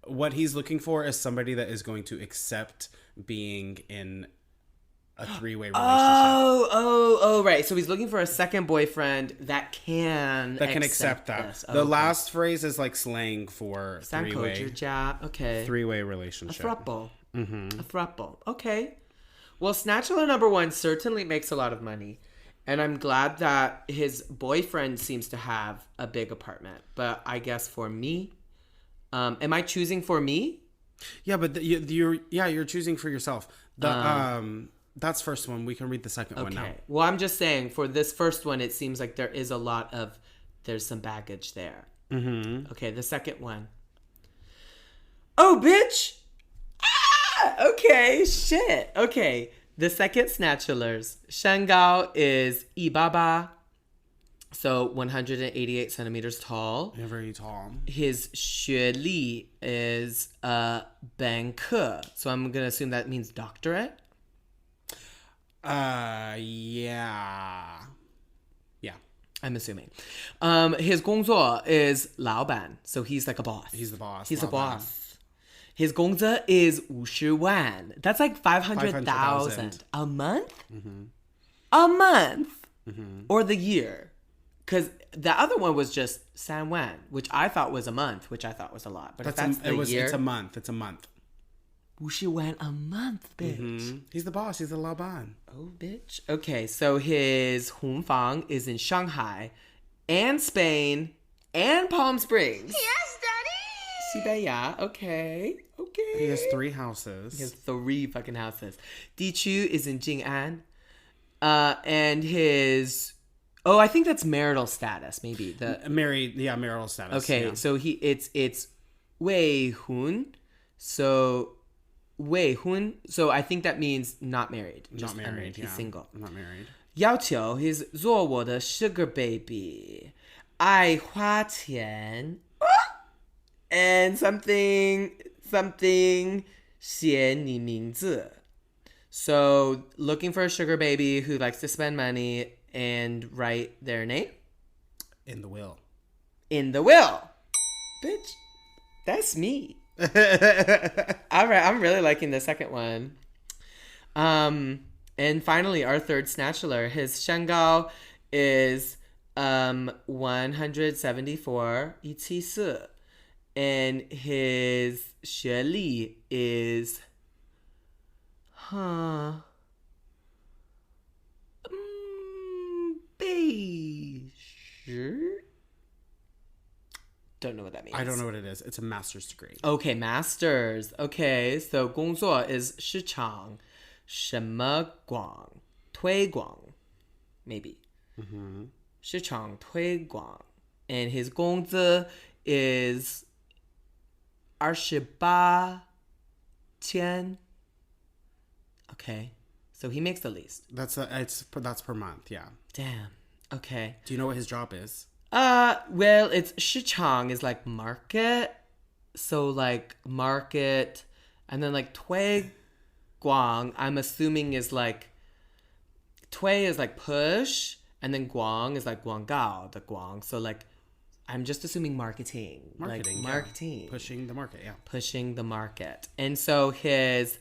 what he's looking for is somebody that is going to accept being in a 3-way relationship. Oh, right. So he's looking for a second boyfriend that can accept that. This. The last phrase is like slang for 3-way. Okay. 3-way relationship. A throuple. A throuple. Okay. Well, Snatchler number 1 certainly makes a lot of money. And I'm glad that his boyfriend seems to have a big apartment. But I guess for me, am I choosing for me? Yeah, but you're choosing for yourself. That's first one. We can read the second one now. Okay. Well, I'm just saying for this first one, it seems like there's some baggage there. Mm-hmm. Okay, the second one. Oh, bitch! Ah! Okay, shit. Okay, the second Snatchers. 身高 is 188. So 188 centimeters tall. Yeah, very tall. His 学历 is 本科. So I'm going to assume that means doctorate. Yeah. I'm assuming. His 工作 is 老板. So he's like a boss. He's the boss. He's a boss. His 工资 is 50万. That's like 500,000 a month? Mm-hmm. A month? Mm-hmm. Or the year? Because the other one was just 3万, which I thought was a month, which I thought was a lot. But if that's the year... It's a month. It's a month. 50万a month, bitch. Mm-hmm. He's the boss. He's the laban. Oh, bitch. Okay, so his 婚房 is in Shanghai and Spain and Palm Springs. Yes, Daddy! Sibaya. Okay. He has 3 houses. He has 3 fucking houses. Dichu is in Jing'an. And his... Oh, I think that's marital status, maybe. Married, yeah, marital status. Okay, yeah. so it's 未婚. So 未婚. So I think that means not married. Not married, He's single. Not married. 要求 he's 做我的 sugar baby. 爱花钱. And something 写你名字. So, looking for a sugar baby who likes to spend money and write their name? In the will. In the will. Bitch, that's me. All right, I'm really liking the second one. And finally, our third snatchler, his 身高 is 174 174, and his 学历 is beige. Don't know what that means. I don't know what it is. It's a master's degree. Okay, master's. Okay, so 工作 is 市场什么广推广 maybe. 市场推广 and his 工资 is 28,000. Okay, so he makes the least. That's per month, yeah. Damn. Okay. Do you know what his job is? Well, it's 市场 is like market, so like market, and then like 推广 I'm assuming is like 推 is like push, and then 广 is like 广告, the 广. So like I'm just assuming marketing. Marketing. Like marketing. Yeah. Pushing the market, yeah. Pushing the market. And so his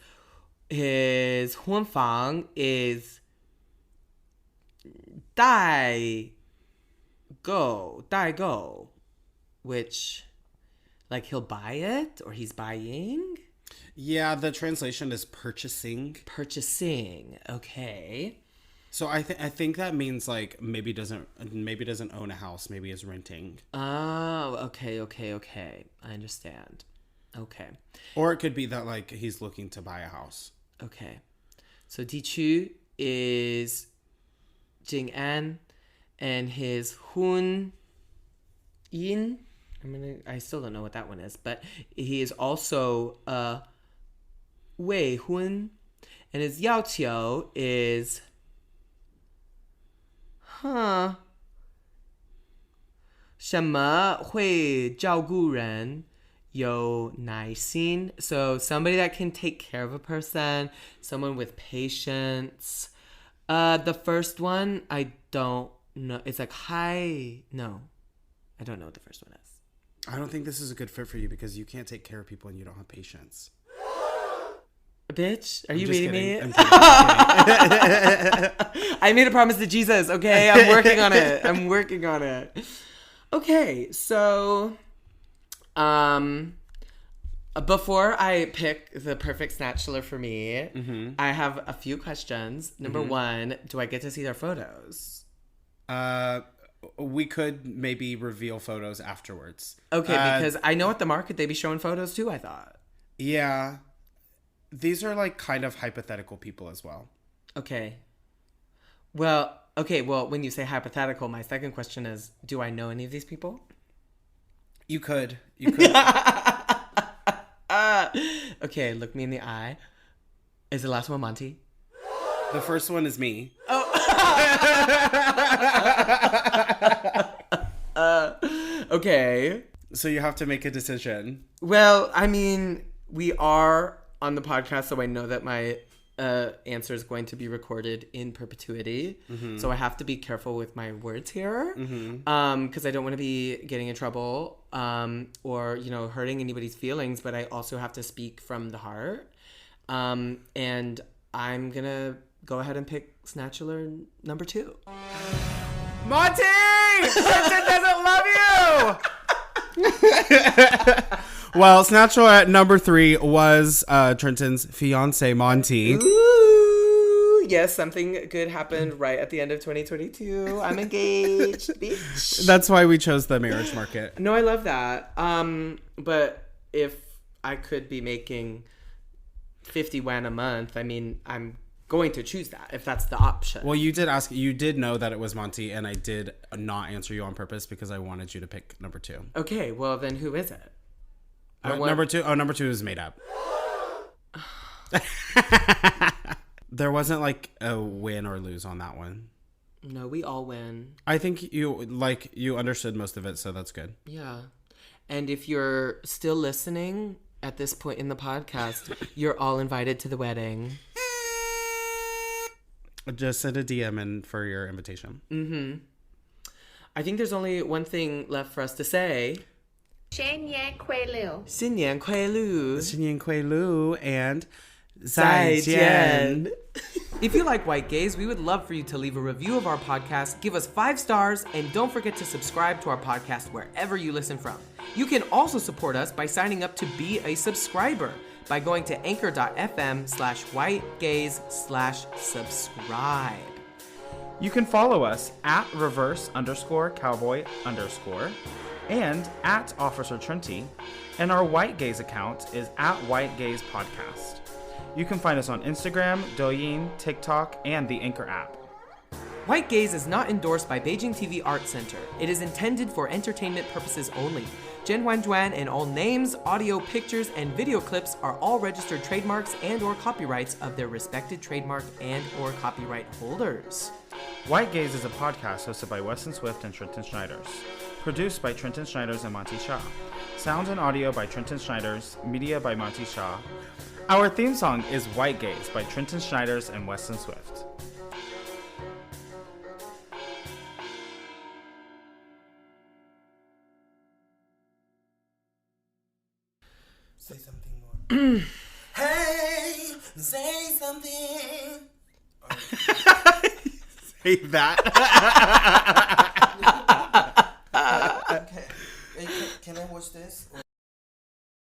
婚房 is 代购, which like he'll buy it or he's buying. Yeah, the translation is purchasing. Purchasing. Okay. So I think that means like maybe doesn't own a house, maybe is renting. Oh, okay. I understand. Okay. Or it could be that like he's looking to buy a house. Okay. So Dichu is Jing An, and his Hun Yin. I still don't know what that one is, but he is also Wei Hun, and his Yao Qiu is 什么会照顾人有耐心. So somebody that can take care of a person, someone with patience. The first one, I don't know. It's like no. I don't know what the first one is. I don't think this is a good fit for you because you can't take care of people and you don't have patience. Bitch, are you just reading kidding. me? I'm kidding. I made a promise to Jesus, okay? I'm working on it. Okay, so before I pick the perfect snatchler for me, I have a few questions. Number one, do I get to see their photos? We could maybe reveal photos afterwards. Okay, because I know at the market they be showing photos too, I thought. Yeah. These are like kind of hypothetical people as well. Okay. Well, when you say hypothetical, my second question is, do I know any of these people? You could. Okay, look me in the eye. Is the last one Monty? The first one is me. Oh. Okay. So you have to make a decision. Well, I mean, we are on the podcast, so I know that my answer is going to be recorded in perpetuity. So I have to be careful with my words here, because I don't want to be getting in trouble or hurting anybody's feelings. But I also have to speak from the heart. And I'm gonna go ahead and pick Snatchler number 2. Monty! Vincent doesn't love you! Well, Snatchler at number 3 was Trenton's fiance, Monty. Ooh, yes, something good happened right at the end of 2022. I'm engaged, bitch. That's why we chose the marriage market. No, I love that. But if I could be making 50 wan a month, I mean, I'm going to choose that if that's the option. Well, you did know that it was Monty, and I did not answer you on purpose because I wanted you to pick number 2. Okay, well then who is it? Number 2? Oh, number 2 is made up. There wasn't like a win or lose on that one. No, we all win. I think you understood most of it, so that's good. Yeah. And if you're still listening at this point in the podcast, you're all invited to the wedding. Just send a DM in for your invitation. Mm-hmm. I think there's only one thing left for us to say. 新年快乐. 新年快乐. 新年快乐 and 再见. 再见. If you like White Gaze, we would love for you to leave a review of our podcast, give us 5 stars, and don't forget to subscribe to our podcast wherever you listen from. You can also support us by signing up to be a subscriber by going to anchor.fm/whitegaze/subscribe. You can follow us at @reverse_cowboy_ and at Officer Trenty, and our White Gaze account is at White Gaze Podcast. You can find us on Instagram, Douyin, TikTok, and the Anchor app. White Gaze is not endorsed by Beijing TV Art Center. It is intended for entertainment purposes only. Zhenhuan Juan and all names, audio, pictures, and video clips are all registered trademarks and or copyrights of their respected trademark and or copyright holders. White Gaze is a podcast hosted by Weston Swift and Trenton Schneiders. Produced by Trenton Schneiders and Monty Shaw. Sound and audio by Trenton Schneiders. Media by Monty Shaw. Our theme song is White Gaze by Trenton Schneiders and Weston Swift. Say something more. Hey, say something. Say that. Okay. Hey, can I watch this? Or...